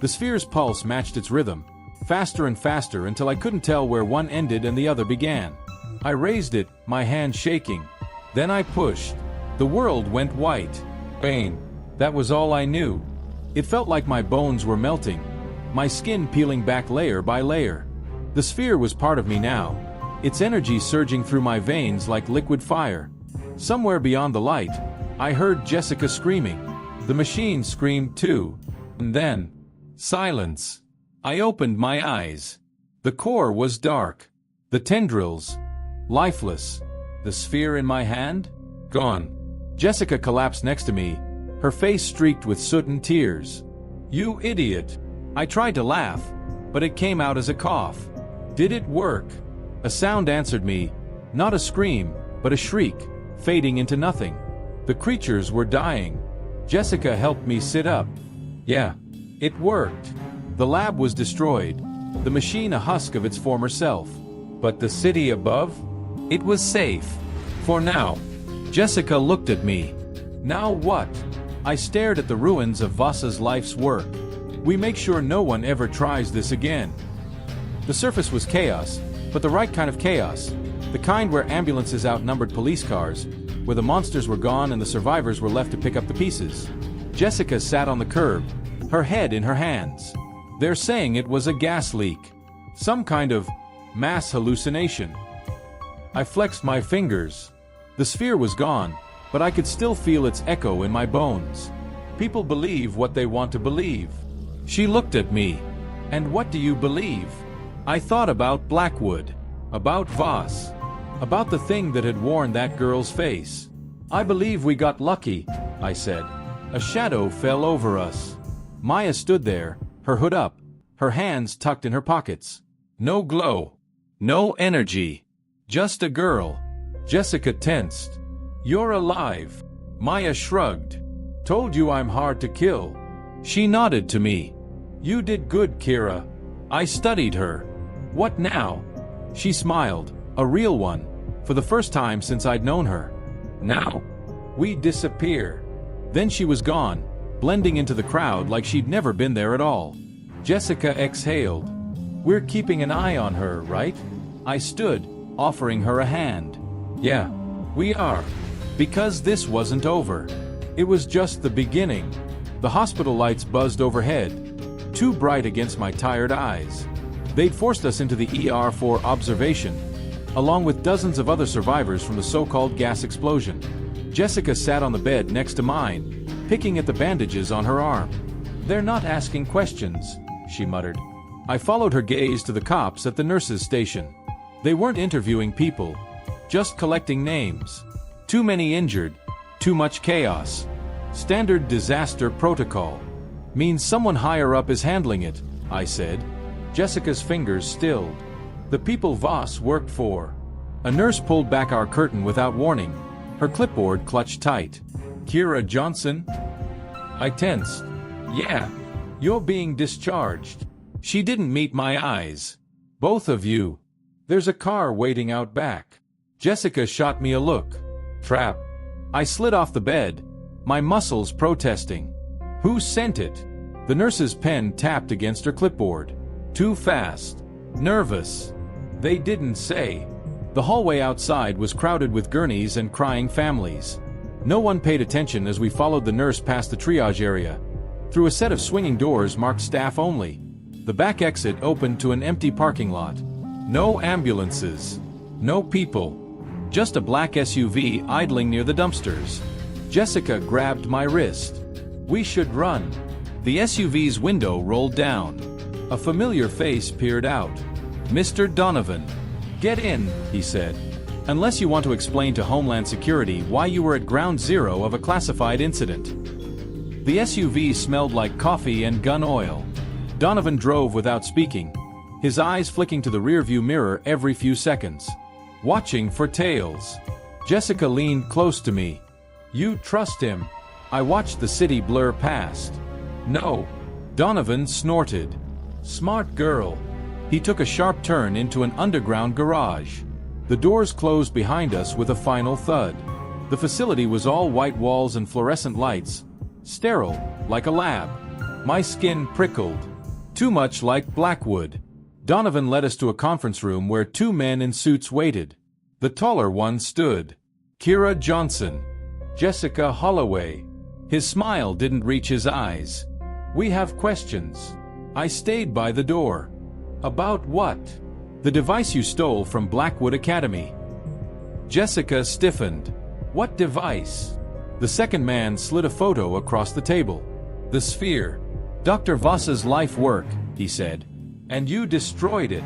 The sphere's pulse matched its rhythm, faster and faster until I couldn't tell where one ended and the other began. I raised it, my hand shaking. Then I pushed. The world went white. Pain. That was all I knew. It felt like my bones were melting, my skin peeling back layer by layer. The sphere was part of me now, its energy surging through my veins like liquid fire. Somewhere beyond the light, I heard Jessica screaming. The machine screamed too. And then, silence. I opened my eyes. The core was dark. The tendrils, lifeless. The sphere in my hand? Gone. Jessica collapsed next to me, her face streaked with soot and tears. You idiot. I tried to laugh, but it came out as a cough. Did it work? A sound answered me, not a scream, but a shriek, fading into nothing. The creatures were dying. Jessica helped me sit up. Yeah, it worked. The lab was destroyed, the machine a husk of its former self. But the city above? It was safe. For now. Jessica looked at me. Now what? I stared at the ruins of Voss's life's work. We make sure no one ever tries this again. The surface was chaos, but the right kind of chaos. The kind where ambulances outnumbered police cars, where the monsters were gone and the survivors were left to pick up the pieces. Jessica sat on the curb, her head in her hands. They're saying it was a gas leak. Some kind of mass hallucination. I flexed my fingers. The sphere was gone, but I could still feel its echo in my bones. People believe what they want to believe. She looked at me. And what do you believe? I thought about Blackwood, about Voss, about the thing that had worn that girl's face. I believe we got lucky, I said. A shadow fell over us. Maya stood there, her hood up, her hands tucked in her pockets. No glow. No energy. Just a girl. Jessica tensed. You're alive. Maya shrugged. Told you I'm hard to kill. She nodded to me. You did good, Kira. I studied her. What now? She smiled, a real one, for the first time since I'd known her. Now, we disappear. Then she was gone, blending into the crowd like she'd never been there at all. Jessica exhaled. We're keeping an eye on her, right? I stood, offering her a hand. Yeah, we are. Because this wasn't over. It was just the beginning. The hospital lights buzzed overhead, too bright against my tired eyes. They'd forced us into the ER for observation, along with dozens of other survivors from the so-called gas explosion. Jessica sat on the bed next to mine, picking at the bandages on her arm. "They're not asking questions," she muttered. I followed her gaze to the cops at the nurses' station. They weren't interviewing people, just collecting names. Too many injured, too much chaos. Standard disaster protocol. Means someone higher up is handling it, I said. Jessica's fingers stilled. The people Voss worked for. A nurse pulled back our curtain without warning, her clipboard clutched tight. "Kira Johnson?" I tensed. "Yeah, you're being discharged." She didn't meet my eyes. "Both of you. There's a car waiting out back." Jessica shot me a look. "Trap." I slid off the bed, my muscles protesting. "Who sent it?" The nurse's pen tapped against her clipboard. "Too fast. Nervous." They didn't say. The hallway outside was crowded with gurneys and crying families. No one paid attention as we followed the nurse past the triage area, through a set of swinging doors marked staff only. The back exit opened to an empty parking lot. No ambulances. No people. Just a black SUV idling near the dumpsters. Jessica grabbed my wrist. "We should run." The SUV's window rolled down. A familiar face peered out. "Mr. Donovan." "Get in," he said. "Unless you want to explain to Homeland Security why you were at ground zero of a classified incident." The SUV smelled like coffee and gun oil. Donovan drove without speaking, his eyes flicking to the rearview mirror every few seconds, watching for tails. Jessica leaned close to me. "You trust him?" I watched the city blur past. "No." Donovan snorted. "Smart girl." He took a sharp turn into an underground garage. The doors closed behind us with a final thud. The facility was all white walls and fluorescent lights, sterile, like a lab. My skin prickled. Too much like Blackwood. Donovan led us to a conference room where two men in suits waited. The taller one stood. Kira Johnson. Jessica Holloway. His smile didn't reach his eyes. "We have questions." I stayed by the door. "About what?" "The device you stole from Blackwood Academy." Jessica stiffened. "What device?" The second man slid a photo across the table. "The sphere. Dr. Voss's life work," he said. "And you destroyed it."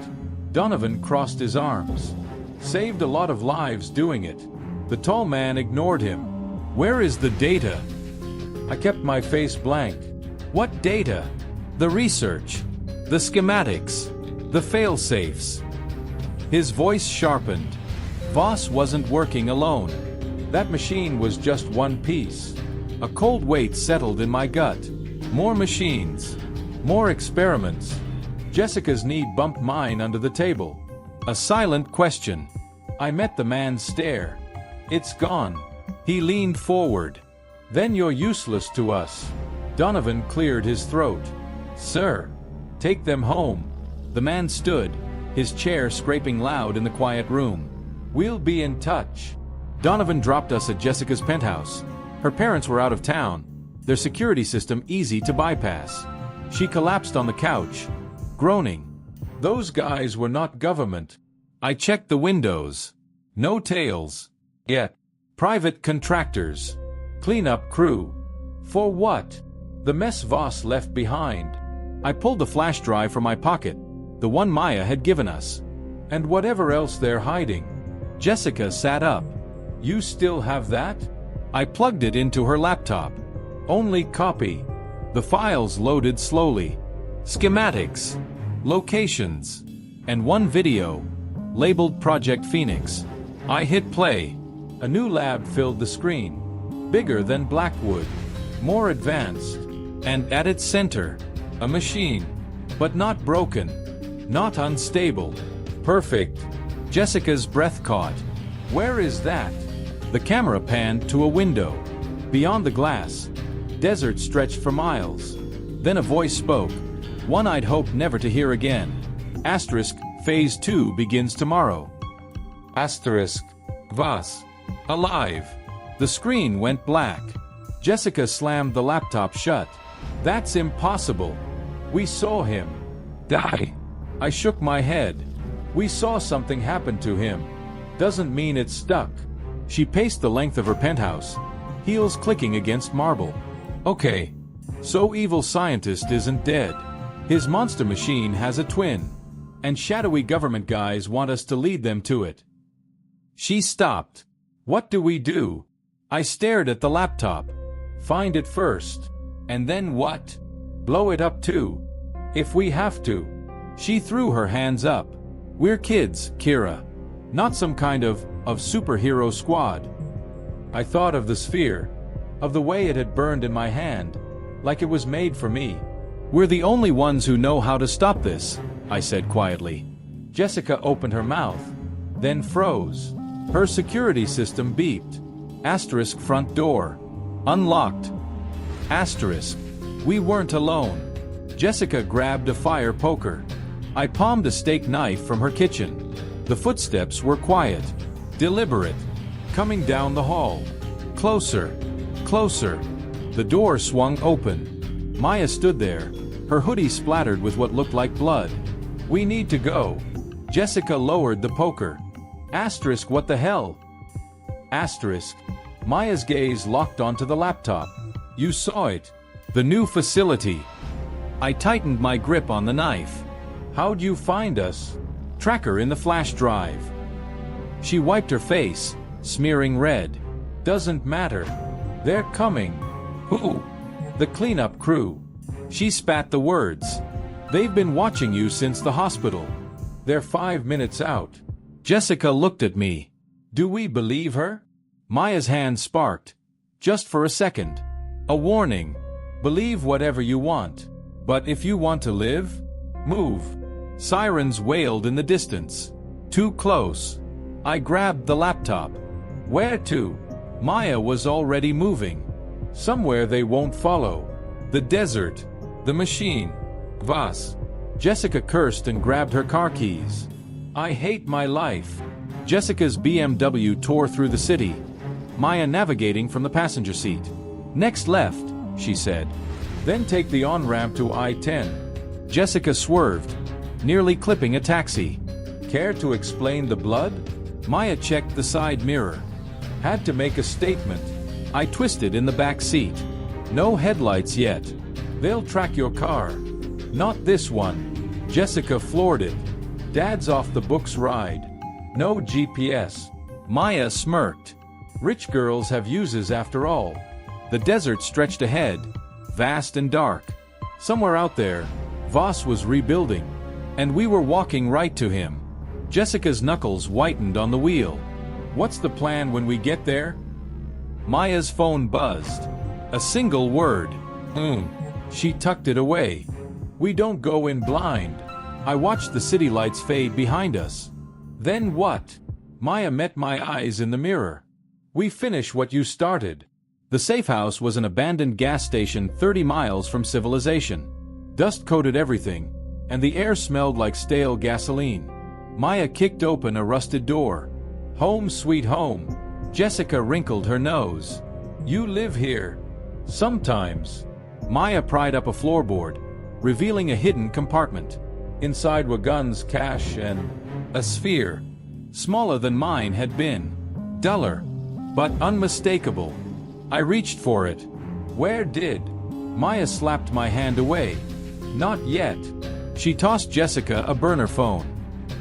Donovan crossed his arms. "Saved a lot of lives doing it." The tall man ignored him. "Where is the data?" I kept my face blank. "What data?" "The research. The schematics. The fail-safes." His voice sharpened. Voss wasn't working alone. That machine was just one piece. A cold weight settled in my gut. More machines. More experiments. Jessica's knee bumped mine under the table. A silent question. I met the man's stare. "It's gone." He leaned forward. "Then you're useless to us." Donovan cleared his throat. "Sir, take them home." The man stood, his chair scraping loud in the quiet room. "We'll be in touch." Donovan dropped us at Jessica's penthouse. Her parents were out of town, their security system easy to bypass. She collapsed on the couch, groaning. Those guys were not government. I checked the windows. No tails. Yet. Private contractors. Cleanup crew. For what? The mess Voss left behind. I pulled the flash drive from my pocket, the one Maya had given us. And whatever else they're hiding. Jessica sat up. "You still have that?" I plugged it into her laptop. "Only copy." The files loaded slowly. Schematics. Locations. And one video, labeled Project Phoenix. I hit play. A new lab filled the screen. Bigger than Blackwood. More advanced. And at its center, a machine. But not broken. Not unstable. Perfect. Jessica's breath caught. "Where is that?" The camera panned to a window. Beyond the glass, desert stretched for miles. Then a voice spoke, one I'd hoped never to hear again. Asterisk, Phase 2 begins tomorrow. Asterisk. Was. Alive. The screen went black. Jessica slammed the laptop shut. That's impossible. We saw him die. I shook my head. We saw something happen to him. Doesn't mean it's stuck. She paced the length of her penthouse, heels clicking against marble. Okay. So evil scientist isn't dead. His monster machine has a twin. And shadowy government guys want us to lead them to it. She stopped. What do we do? I stared at the laptop. Find it first. And then what? Blow it up too. If we have to. She threw her hands up. We're kids, Kira. Not some kind of superhero squad. I thought of the sphere. Of the way it had burned in my hand. Like it was made for me. We're the only ones who know how to stop this, I said quietly. Jessica opened her mouth. Then froze. Her security system beeped. Asterisk front door. Unlocked. Asterisk. We weren't alone. Jessica grabbed a fire poker. I palmed a steak knife from her kitchen. The footsteps were quiet. Deliberate. Coming down the hall. Closer. Closer. The door swung open. Maya stood there, her hoodie splattered with what looked like blood. We need to go. Jessica lowered the poker. Asterisk, what the hell? Asterisk. Maya's gaze locked onto the laptop. You saw it. The new facility. I tightened my grip on the knife. How'd you find us? Tracker in the flash drive. She wiped her face, smearing red. Doesn't matter. They're coming. Who? The cleanup crew. She spat the words. They've been watching you since the hospital. They're 5 minutes out. Jessica looked at me. Do we believe her? Maya's hand sparked. Just for a second. A warning. Believe whatever you want. But if you want to live, move. Sirens wailed in the distance. Too close. I grabbed the laptop. Where to? Maya was already moving. Somewhere they won't follow. The desert. The machine. Was. Jessica cursed and grabbed her car keys. I hate my life. Jessica's BMW tore through the city. Maya navigating from the passenger seat. Next left, she said. Then take the on-ramp to I-10. Jessica swerved, nearly clipping a taxi. Care to explain the blood? Maya checked the side mirror. Had to make a statement. I twisted in the back seat. No headlights yet. They'll track your car. Not this one. Jessica floored it. Dad's off the books ride. No GPS. Maya smirked. Rich girls have uses after all. The desert stretched ahead, vast and dark. Somewhere out there, Voss was rebuilding. And we were walking right to him. Jessica's knuckles whitened on the wheel. What's the plan when we get there? Maya's phone buzzed. A single word. She tucked it away. We don't go in blind. I watched the city lights fade behind us. Then what? Maya met my eyes in the mirror. We finish what you started. The safe house was an abandoned gas station 30 miles from civilization. Dust coated everything, and the air smelled like stale gasoline. Maya kicked open a rusted door. Home sweet home. Jessica wrinkled her nose. You live here. Sometimes. Maya pried up a floorboard, revealing a hidden compartment. Inside were guns, cash, and a sphere. Smaller than mine had been. Duller, but unmistakable. I reached for it. Where did? Maya slapped my hand away. Not yet. She tossed Jessica a burner phone.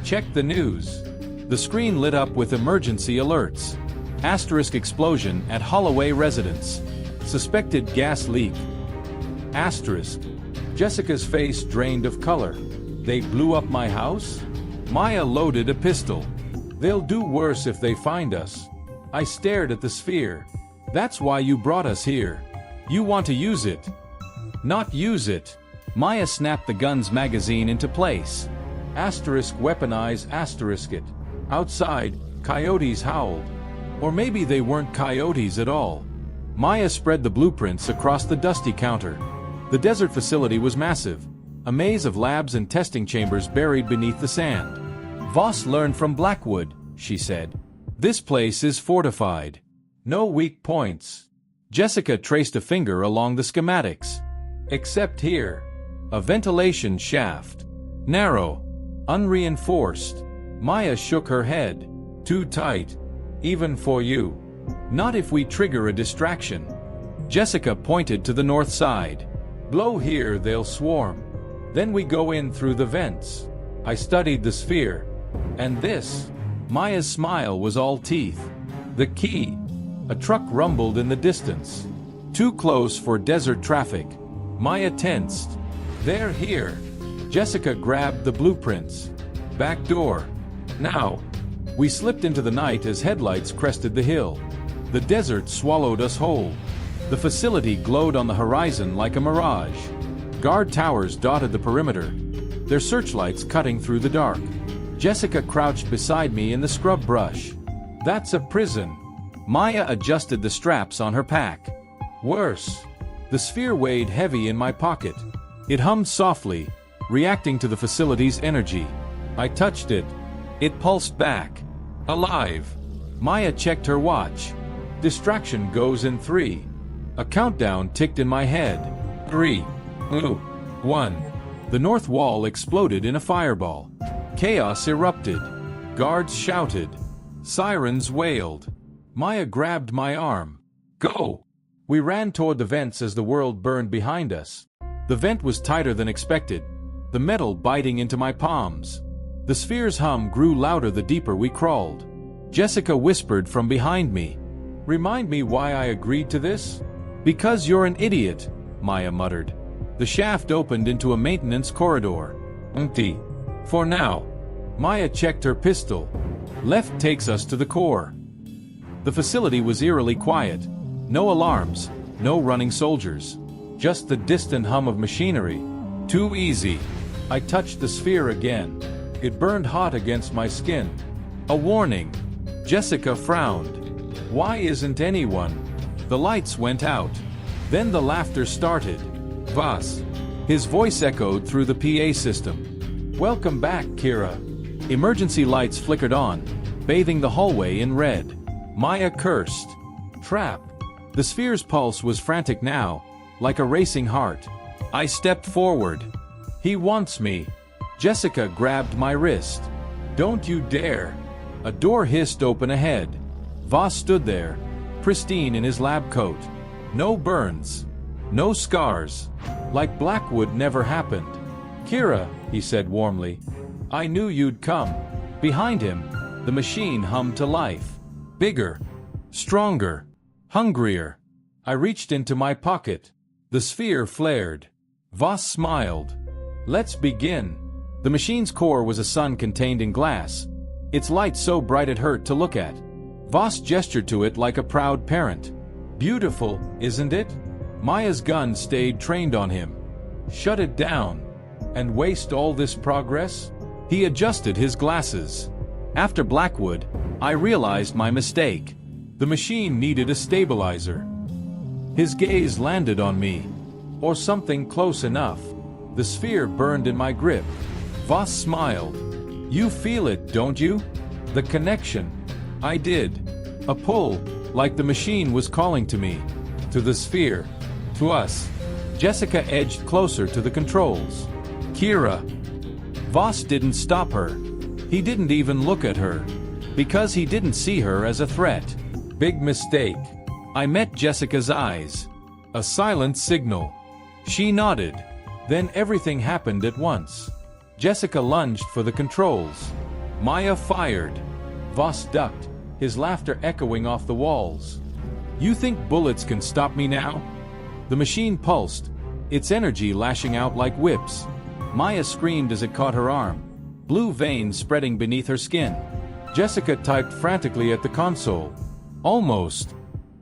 Check the news. The screen lit up with emergency alerts. Asterisk explosion at Holloway residence. Suspected gas leak. Asterisk. Jessica's face drained of color. They blew up my house? Maya loaded a pistol. They'll do worse if they find us. I stared at the sphere. That's why you brought us here. You want to use it. Not use it. Maya snapped the gun's magazine into place. Asterisk weaponize asterisk it. Outside, coyotes howled. Or maybe they weren't coyotes at all. Maya spread the blueprints across the dusty counter. The desert facility was massive, a maze of labs and testing chambers buried beneath the sand. Voss learned from Blackwood, she said. This place is fortified. No weak points. Jessica traced a finger along the schematics. Except here. A ventilation shaft. Narrow. Unreinforced. Maya shook her head. Too tight. Even for you. Not if we trigger a distraction. Jessica pointed to the north side. Blow here, they'll swarm. Then we go in through the vents. I studied the sphere. And this. Maya's smile was all teeth. The key. A truck rumbled in the distance. Too close for desert traffic. Maya tensed. They're here. Jessica grabbed the blueprints. Back door. Now. We slipped into the night as headlights crested the hill. The desert swallowed us whole. The facility glowed on the horizon like a mirage. Guard towers dotted the perimeter, their searchlights cutting through the dark. Jessica crouched beside me in the scrub brush. That's a prison. Maya adjusted the straps on her pack. Worse. The sphere weighed heavy in my pocket. It hummed softly, reacting to the facility's energy. I touched it. It pulsed back. Alive. Maya checked her watch. Distraction goes in 3. A countdown ticked in my head. 3, 2, 1. The north wall exploded in a fireball. Chaos erupted. Guards shouted. Sirens wailed. Maya grabbed my arm. Go! We ran toward the vents as the world burned behind us. The vent was tighter than expected, the metal biting into my palms. The sphere's hum grew louder the deeper we crawled. Jessica whispered from behind me. Remind me why I agreed to this? Because you're an idiot, Maya muttered. The shaft opened into a maintenance corridor. Empty. For now. Maya checked her pistol. Left takes us to the core. The facility was eerily quiet. No alarms, no running soldiers. Just the distant hum of machinery. Too easy. I touched the sphere again. It burned hot against my skin. A warning. Jessica frowned. Why isn't anyone? The lights went out. Then the laughter started. Voss. His voice echoed through the PA system. Welcome back, Kira. Emergency lights flickered on, bathing the hallway in red. Maya cursed. Trap. The sphere's pulse was frantic now, like a racing heart. I stepped forward. He wants me. Jessica grabbed my wrist. Don't you dare. A door hissed open ahead. Voss stood there, pristine in his lab coat. No burns. No scars. Like Blackwood never happened. Kira, he said warmly. I knew you'd come. Behind him, the machine hummed to life. Bigger. Stronger. Hungrier. I reached into my pocket. The sphere flared. Voss smiled. Let's begin. The machine's core was a sun contained in glass, its light so bright it hurt to look at. Voss gestured to it like a proud parent. Beautiful, isn't it? Maya's gun stayed trained on him. Shut it down. And waste all this progress? He adjusted his glasses. After Blackwood, I realized my mistake. The machine needed a stabilizer. His gaze landed on me. Or something close enough. The sphere burned in my grip. Voss smiled. You feel it, don't you? The connection. I did. A pull, like the machine was calling to me. To the sphere. To us. Jessica edged closer to the controls. Kira. Voss didn't stop her. He didn't even look at her. Because he didn't see her as a threat. Big mistake. I met Jessica's eyes. A silent signal. She nodded. Then everything happened at once. Jessica lunged for the controls. Maya fired. Voss ducked, his laughter echoing off the walls. You think bullets can stop me now? The machine pulsed, its energy lashing out like whips. Maya screamed as it caught her arm, blue veins spreading beneath her skin. Jessica typed frantically at the console. Almost.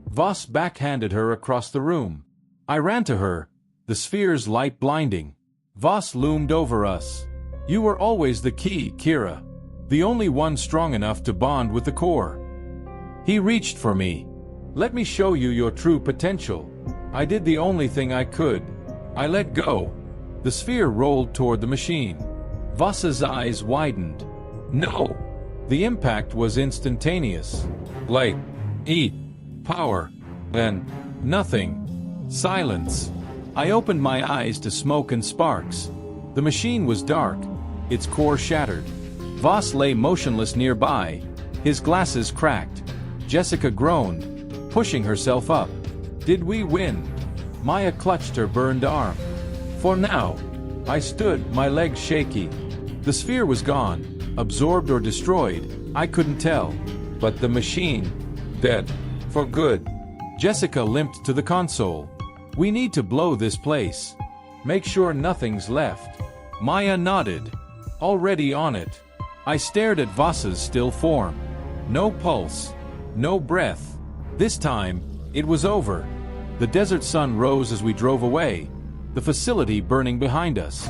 Voss backhanded her across the room. I ran to her, the sphere's light blinding. Voss loomed over us. You were always the key, Kira. The only one strong enough to bond with the core. He reached for me. Let me show you your true potential. I did the only thing I could. I let go. The sphere rolled toward the machine. Voss's eyes widened. No. The impact was instantaneous. Light, heat, power, then nothing. Silence. I opened my eyes to smoke and sparks. The machine was dark, its core shattered. Voss lay motionless nearby, his glasses cracked. Jessica groaned, pushing herself up. Did we win? Maya clutched her burned arm. For now. I stood, my legs shaky. The sphere was gone, absorbed or destroyed, I couldn't tell. But the machine, dead. For good. Jessica limped to the console. We need to blow this place. Make sure nothing's left. Maya nodded. Already on it. I stared at Voss's still form. No pulse. No breath. This time, it was over. The desert sun rose as we drove away, the facility burning behind us.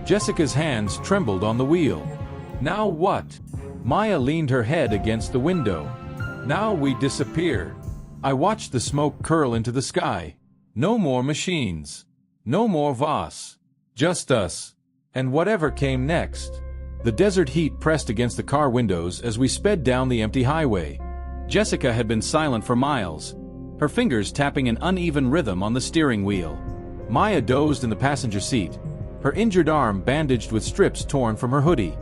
Jessica's hands trembled on the wheel. Now what? Maya leaned her head against the window. Now we disappear. I watched the smoke curl into the sky. No more machines. No more Voss. Just us. And whatever came next. The desert heat pressed against the car windows as we sped down the empty highway. Jessica had been silent for miles, her fingers tapping an uneven rhythm on the steering wheel. Maya dozed in the passenger seat, her injured arm bandaged with strips torn from her hoodie.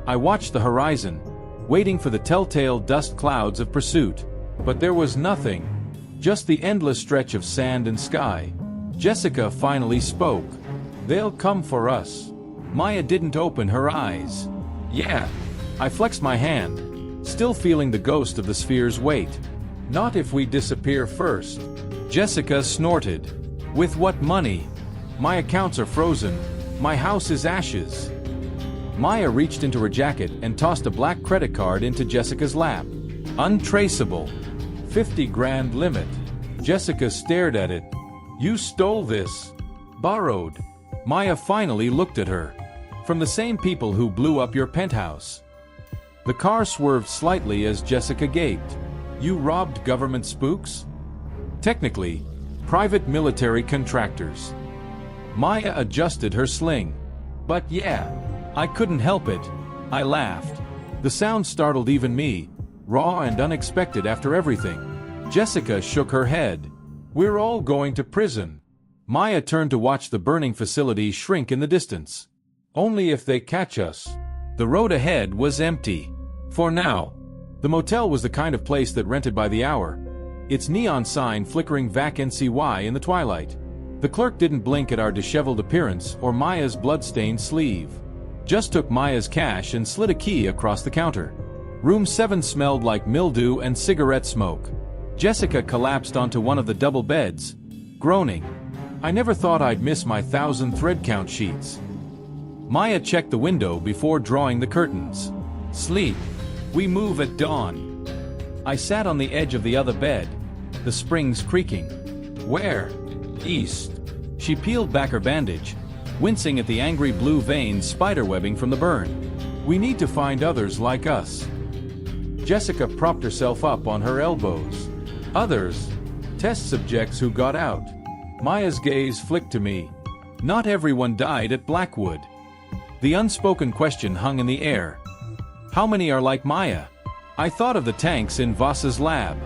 I watched the horizon, waiting for the telltale dust clouds of pursuit. But there was nothing, just the endless stretch of sand and sky. Jessica finally spoke. They'll come for us. Maya didn't open her eyes. Yeah. I flexed my hand, still feeling the ghost of the sphere's weight. Not if we disappear first. Jessica snorted. With what money? My accounts are frozen. My house is ashes. Maya reached into her jacket and tossed a black credit card into Jessica's lap. Untraceable. 50 grand limit. Jessica stared at it. You stole this. Borrowed. Maya finally looked at her. From the same people who blew up your penthouse. The car swerved slightly as Jessica gaped. You robbed government spooks? Technically, private military contractors. Maya adjusted her sling. But yeah, I couldn't help it. I laughed. The sound startled even me, raw and unexpected after everything. Jessica shook her head. We're all going to prison. Maya turned to watch the burning facility shrink in the distance. Only if they catch us. The road ahead was empty. For now. The motel was the kind of place that rented by the hour, its neon sign flickering vacancy in the twilight. The clerk didn't blink at our disheveled appearance or Maya's blood-stained sleeve. Just took Maya's cash and slid a key across the counter. Room 7 smelled like mildew and cigarette smoke. Jessica collapsed onto one of the double beds, groaning. I never thought I'd miss my 1,000 thread count sheets. Maya checked the window before drawing the curtains. Sleep. We move at dawn. I sat on the edge of the other bed, the springs creaking. Where? East. She peeled back her bandage, wincing at the angry blue veins spiderwebbing from the burn. We need to find others like us. Jessica propped herself up on her elbows. Others? Test subjects who got out. Maya's gaze flicked to me. Not everyone died at Blackwood. The unspoken question hung in the air. How many are like Maya? I thought of the tanks in Voss's lab,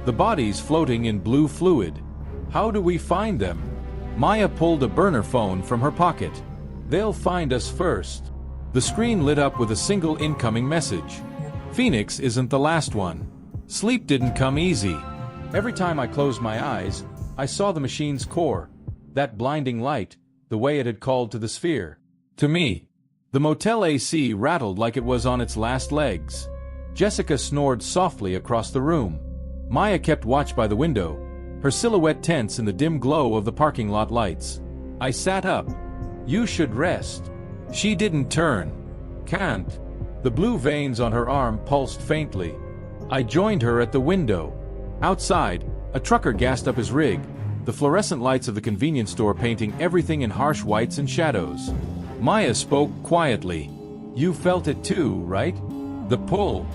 the bodies floating in blue fluid. How do we find them? Maya pulled a burner phone from her pocket. They'll find us first. The screen lit up with a single incoming message. Phoenix isn't the last one. Sleep didn't come easy. Every time I closed my eyes, I saw the machine's core, that blinding light, the way it had called to the sphere. To me. The motel AC rattled like it was on its last legs. Jessica snored softly across the room. Maya kept watch by the window, her silhouette tense in the dim glow of the parking lot lights. I sat up. You should rest. She didn't turn. Can't. The blue veins on her arm pulsed faintly. I joined her at the window. Outside, a trucker gassed up his rig, the fluorescent lights of the convenience store painting everything in harsh whites and shadows. Maya spoke quietly. You felt it too, right? The pull.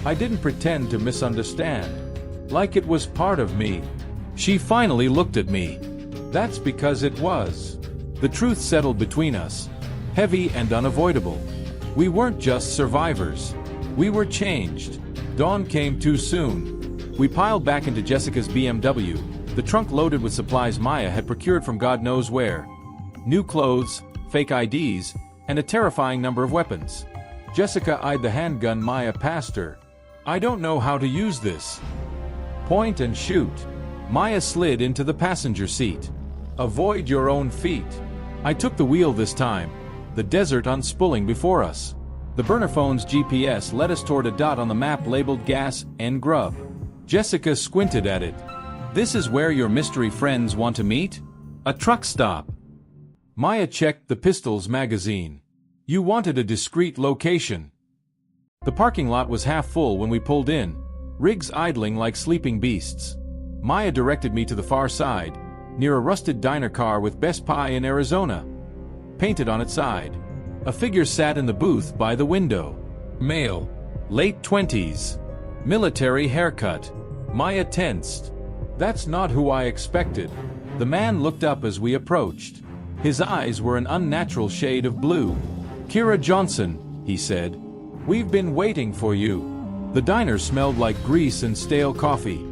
I didn't pretend to misunderstand. Like it was part of me. She finally looked at me. That's because it was. The truth settled between us, heavy and unavoidable. We weren't just survivors. We were changed. Dawn came too soon. We piled back into Jessica's BMW, the trunk loaded with supplies Maya had procured from God knows where. New clothes, fake IDs, and a terrifying number of weapons. Jessica eyed the handgun Maya passed her. I don't know how to use this. Point and shoot. Maya slid into the passenger seat. Avoid your own feet. I took the wheel this time, the desert unspooling before us. The burner phone's GPS led us toward a dot on the map labeled gas and grub. Jessica squinted at it. This is where your mystery friends want to meet? A truck stop. Maya checked the pistol's magazine. You wanted a discreet location. The parking lot was half full when we pulled in, rigs idling like sleeping beasts. Maya directed me to the far side, near a rusted diner car with Best Pie in Arizona painted on its side. A figure sat in the booth by the window. Male. Late 20s. Military haircut. Maya tensed. That's not who I expected. The man looked up as we approached. His eyes were an unnatural shade of blue. Kira Johnson, he said. We've been waiting for you. The diner smelled like grease and stale coffee.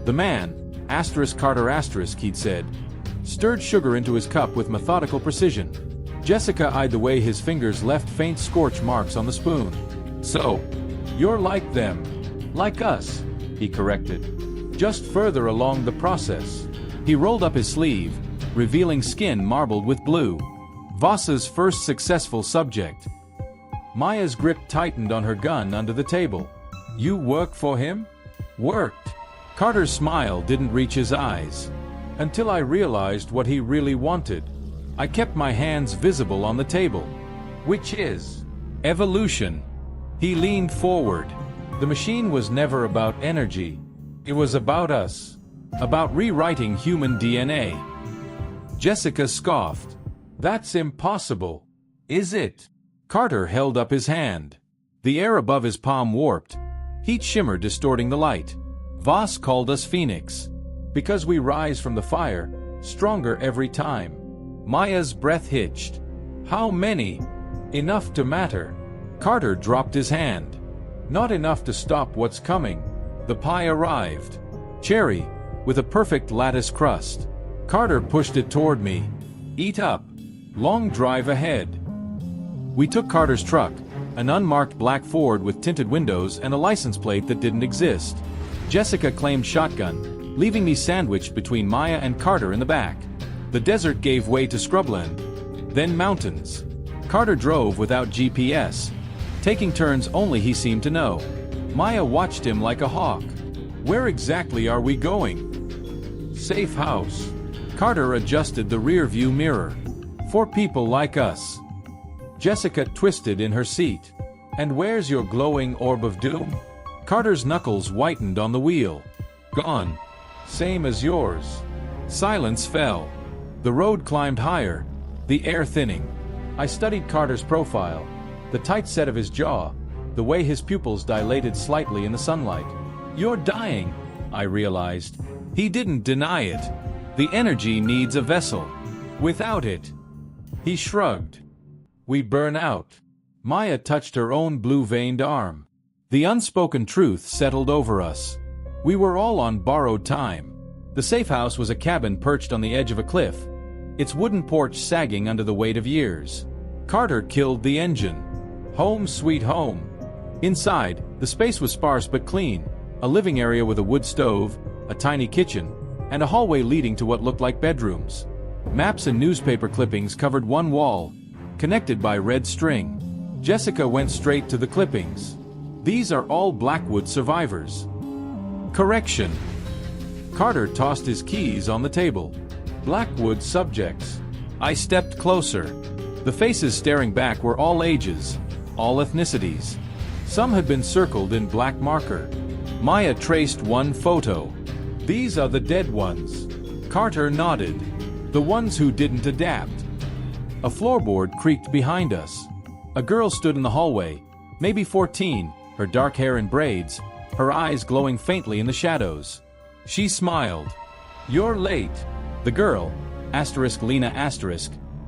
The man, Carter he'd said, stirred sugar into his cup with methodical precision. Jessica eyed the way his fingers left faint scorch marks on the spoon. So, you're like them. Like us, he corrected. Just further along the process. He rolled up his sleeve, revealing skin marbled with blue. Voss's first successful subject. Maya's grip tightened on her gun under the table. You work for him? Worked. Carter's smile didn't reach his eyes. Until I realized what he really wanted. I kept my hands visible on the table. Which is evolution. He leaned forward. The machine was never about energy. It was about us. About rewriting human DNA. Jessica scoffed. That's impossible. Is it? Carter held up his hand. The air above his palm warped. Heat shimmered, distorting the light. Voss called us Phoenix. Because we rise from the fire, stronger every time. Maya's breath hitched. How many? Enough to matter. Carter dropped his hand. Not enough to stop what's coming. The pie arrived. Cherry, with a perfect lattice crust. Carter pushed it toward me. Eat up. Long drive ahead. We took Carter's truck, an unmarked black Ford with tinted windows and a license plate that didn't exist. Jessica claimed shotgun, leaving me sandwiched between Maya and Carter in the back. The desert gave way to scrubland, then mountains. Carter drove without GPS, taking turns only he seemed to know. Maya watched him like a hawk. Where exactly are we going? Safe house. Carter adjusted the rear-view mirror. For people like us. Jessica twisted in her seat. And where's your glowing orb of doom? Carter's knuckles whitened on the wheel. Gone. Same as yours. Silence fell. The road climbed higher, the air thinning. I studied Carter's profile, the tight set of his jaw, the way his pupils dilated slightly in the sunlight. You're dying, I realized. He didn't deny it. The energy needs a vessel. Without it. He shrugged. We burn out. Maya touched her own blue-veined arm. The unspoken truth settled over us. We were all on borrowed time. The safe house was a cabin perched on the edge of a cliff, its wooden porch sagging under the weight of years. Carter killed the engine. Home sweet home. Inside, the space was sparse but clean, a living area with a wood stove, a tiny kitchen, and a hallway leading to what looked like bedrooms. Maps and newspaper clippings covered one wall, connected by red string. Jessica went straight to the clippings. These are all Blackwood survivors. Correction. Carter tossed his keys on the table. Blackwood subjects. I stepped closer. The faces staring back were all ages, all ethnicities. Some had been circled in black marker. Maya traced one photo. These are the dead ones. Carter nodded. The ones who didn't adapt. A floorboard creaked behind us. A girl stood in the hallway, maybe 14, her dark hair in braids, her eyes glowing faintly in the shadows. She smiled. You're late. The girl, Lena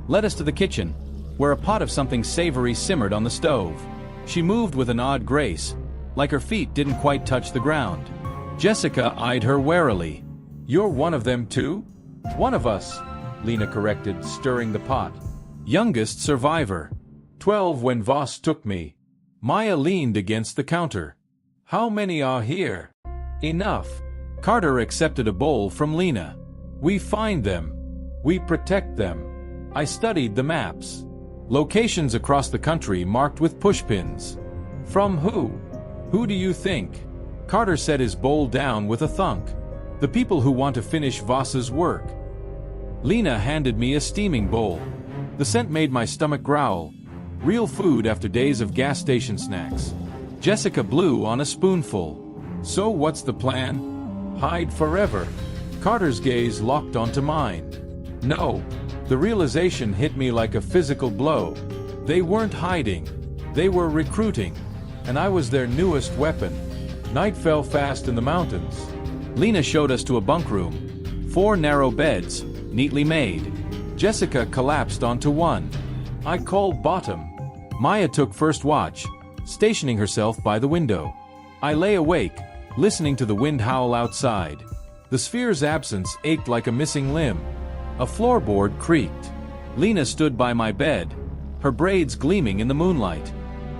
led us to the kitchen, where a pot of something savory simmered on the stove. She moved with an odd grace, like her feet didn't quite touch the ground. Jessica eyed her warily. "You're one of them too?" "One of us," Lena corrected, stirring the pot. "Youngest survivor. 12 when Voss took me." Maya leaned against the counter. "How many are here?" "Enough." Carter accepted a bowl from Lena. "We find them. We protect them." I studied the maps. Locations across the country marked with pushpins. "From who?" "Who do you think?" Carter set his bowl down with a thunk. "The people who want to finish Voss's work." Lena handed me a steaming bowl. The scent made my stomach growl. Real food after days of gas station snacks. Jessica blew on a spoonful. "So what's the plan? Hide forever?" Carter's gaze locked onto mine. "No." The realization hit me like a physical blow. They weren't hiding. They were recruiting. And I was their newest weapon. Night fell fast in the mountains. Lena showed us to a bunk room. 4 narrow beds, neatly made. Jessica collapsed onto one. I called bottom. Maya took first watch, stationing herself by the window. I lay awake, listening to the wind howl outside. The sphere's absence ached like a missing limb. A floorboard creaked. Lena stood by my bed, her braids gleaming in the moonlight.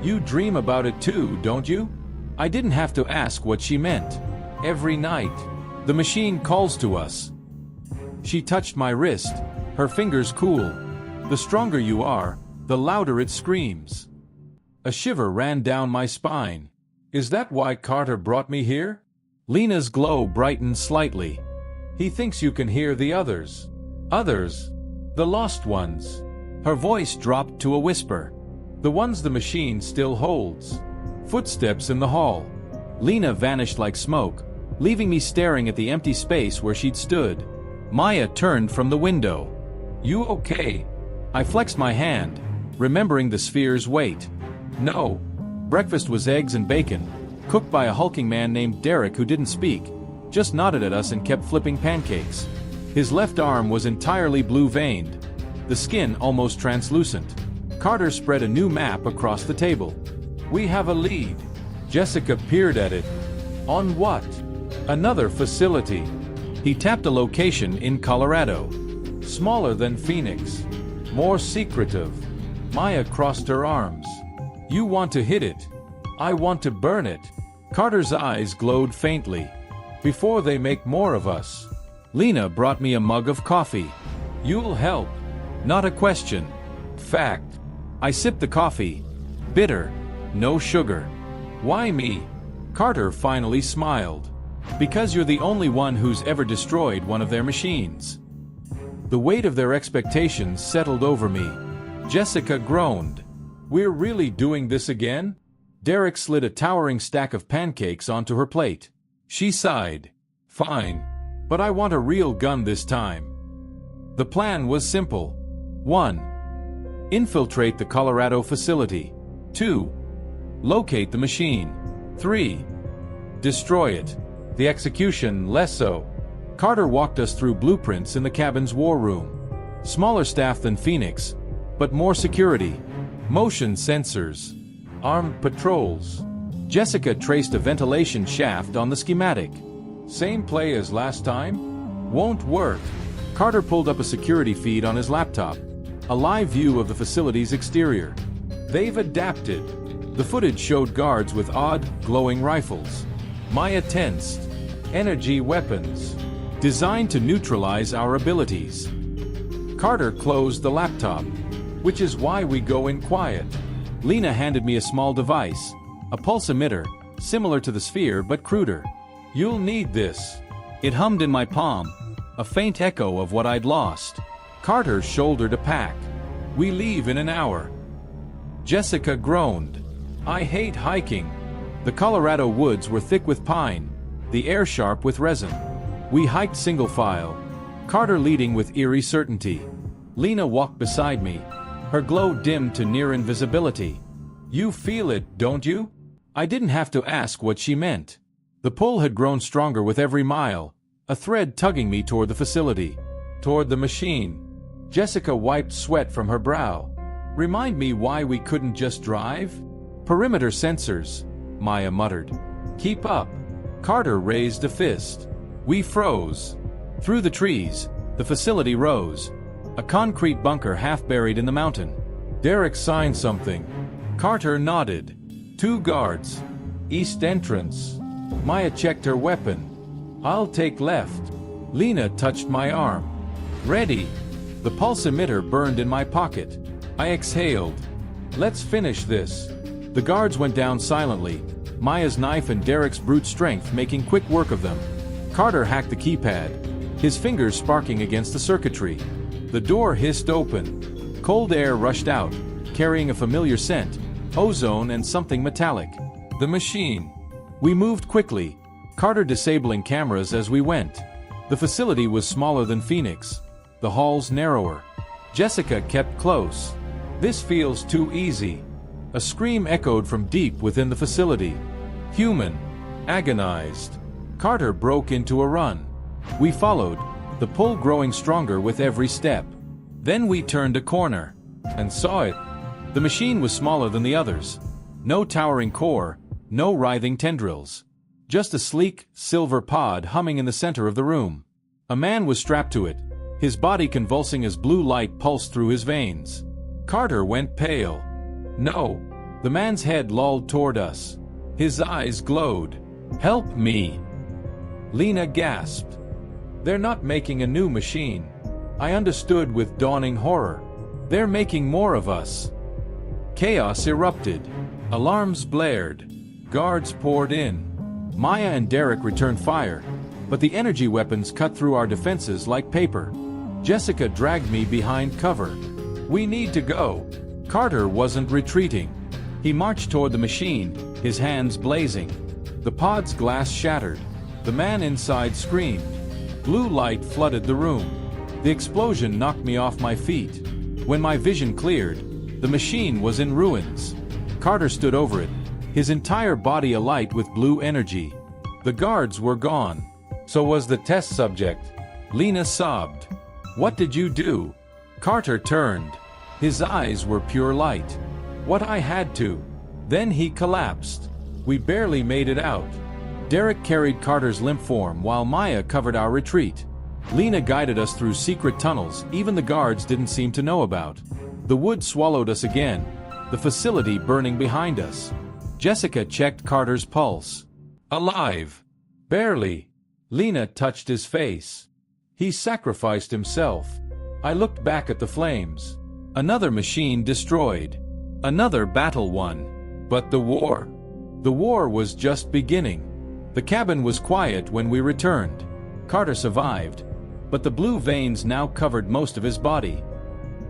"You dream about it too, don't you?" I didn't have to ask what she meant. "Every night. The machine calls to us." She touched my wrist, her fingers cool. "The stronger you are, the louder it screams." A shiver ran down my spine. "Is that why Carter brought me here?" Lena's glow brightened slightly. "He thinks you can hear the others." "Others? The lost ones." Her voice dropped to a whisper. "The ones the machine still holds." Footsteps in the hall. Lena vanished like smoke, leaving me staring at the empty space where she'd stood. Maya turned from the window. "You okay?" I flexed my hand, remembering the sphere's weight. "No." Breakfast was eggs and bacon, cooked by a hulking man named Derek who didn't speak, just nodded at us and kept flipping pancakes. His left arm was entirely blue-veined, the skin almost translucent. Carter spread a new map across the table. "We have a lead." Jessica peered at it. "On what?" "Another facility." He tapped a location in Colorado. "Smaller than Phoenix. More secretive." Maya crossed her arms. "You want to hit it. I want to burn it." Carter's eyes glowed faintly. "Before they make more of us." Lena brought me a mug of coffee. "You'll help." Not a question. Fact. I sipped the coffee. Bitter. No sugar. "Why me?" Carter finally smiled. "Because you're the only one who's ever destroyed one of their machines." The weight of their expectations settled over me. Jessica groaned. "We're really doing this again?" Derek slid a towering stack of pancakes onto her plate. She sighed. "Fine. But I want a real gun this time." The plan was simple. 1. Infiltrate the Colorado facility. 2. Locate the machine. 3. Destroy it. The execution less so. Carter walked us through blueprints in the cabin's war room. Smaller staff than Phoenix, but more security. Motion sensors. Armed patrols. Jessica traced a ventilation shaft on the schematic. "Same play as last time?" "Won't work." Carter pulled up a security feed on his laptop. A live view of the facility's exterior. "They've adapted." The footage showed guards with odd, glowing rifles. Maya tensed. "Energy weapons. Designed to neutralize our abilities." Carter closed the laptop. "Which is why we go in quiet." Lena handed me a small device. A pulse emitter, similar to the sphere but cruder. "You'll need this." It hummed in my palm, a faint echo of what I'd lost. Carter shouldered a pack. "We leave in an hour." Jessica groaned. "I hate hiking." The Colorado woods were thick with pine, the air sharp with resin. We hiked single file, Carter leading with eerie certainty. Lena walked beside me, her glow dimmed to near invisibility. "You feel it, don't you?" I didn't have to ask what she meant. The pull had grown stronger with every mile, a thread tugging me toward the facility, toward the machine. Jessica wiped sweat from her brow. "Remind me why we couldn't just drive?" "Perimeter sensors. Maya muttered. Keep up. Carter raised a fist. We froze. Through the trees, the facility rose. A concrete bunker half buried in the mountain. Derek signed something. Carter nodded. 2 guards. East entrance. Maya checked her weapon. I'll take left. Lena touched my arm. Ready. The pulse emitter burned in my pocket. I exhaled. Let's finish this. The guards went down silently, Maya's knife and Derek's brute strength making quick work of them. Carter hacked the keypad, his fingers sparking against the circuitry. The door hissed open. Cold air rushed out, carrying a familiar scent, ozone and something metallic. The machine. We moved quickly, Carter disabling cameras as we went. The facility was smaller than Phoenix, the halls narrower. Jessica kept close. This feels too easy. A scream echoed from deep within the facility. Human. Agonized. Carter broke into a run. We followed, the pull growing stronger with every step. Then we turned a corner and saw it. The machine was smaller than the others. No towering core, no writhing tendrils. Just a sleek, silver pod humming in the center of the room. A man was strapped to it, his body convulsing as blue light pulsed through his veins. Carter went pale. No. The man's head lolled toward us. His eyes glowed. Help me. Lena gasped. They're not making a new machine. I understood with dawning horror. They're making more of us. Chaos erupted. Alarms blared. Guards poured in. Maya and Derek returned fire, but the energy weapons cut through our defenses like paper. Jessica dragged me behind cover. We need to go. Carter wasn't retreating. He marched toward the machine, his hands blazing. The pod's glass shattered. The man inside screamed. Blue light flooded the room. The explosion knocked me off my feet. When my vision cleared, the machine was in ruins. Carter stood over it, his entire body alight with blue energy. The guards were gone. So was the test subject. Lena sobbed. What did you do? Carter turned. His eyes were pure light. What I had to. Then he collapsed. We barely made it out. Derek carried Carter's limp form while Maya covered our retreat. Lena guided us through secret tunnels even the guards didn't seem to know about. The wood swallowed us again, the facility burning behind us. Jessica checked Carter's pulse. Alive. Barely. Lena touched his face. He sacrificed himself. I looked back at the flames. Another machine destroyed. Another battle won. But the war. The war was just beginning. The cabin was quiet when we returned. Carter survived, but the blue veins now covered most of his body.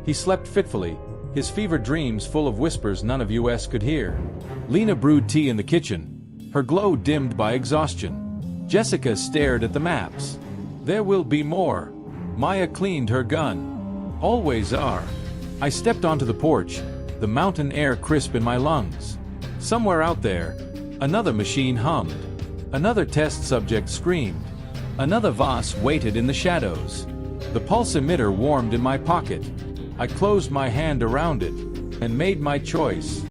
He slept fitfully, his fevered dreams full of whispers none of us could hear. Lena brewed tea in the kitchen, her glow dimmed by exhaustion. Jessica stared at the maps. There will be more. Maya cleaned her gun. Always are. I stepped onto the porch, the mountain air crisp in my lungs. Somewhere out there, another machine hummed. Another test subject screamed. Another Voss waited in the shadows. The pulse emitter warmed in my pocket. I closed my hand around it and made my choice.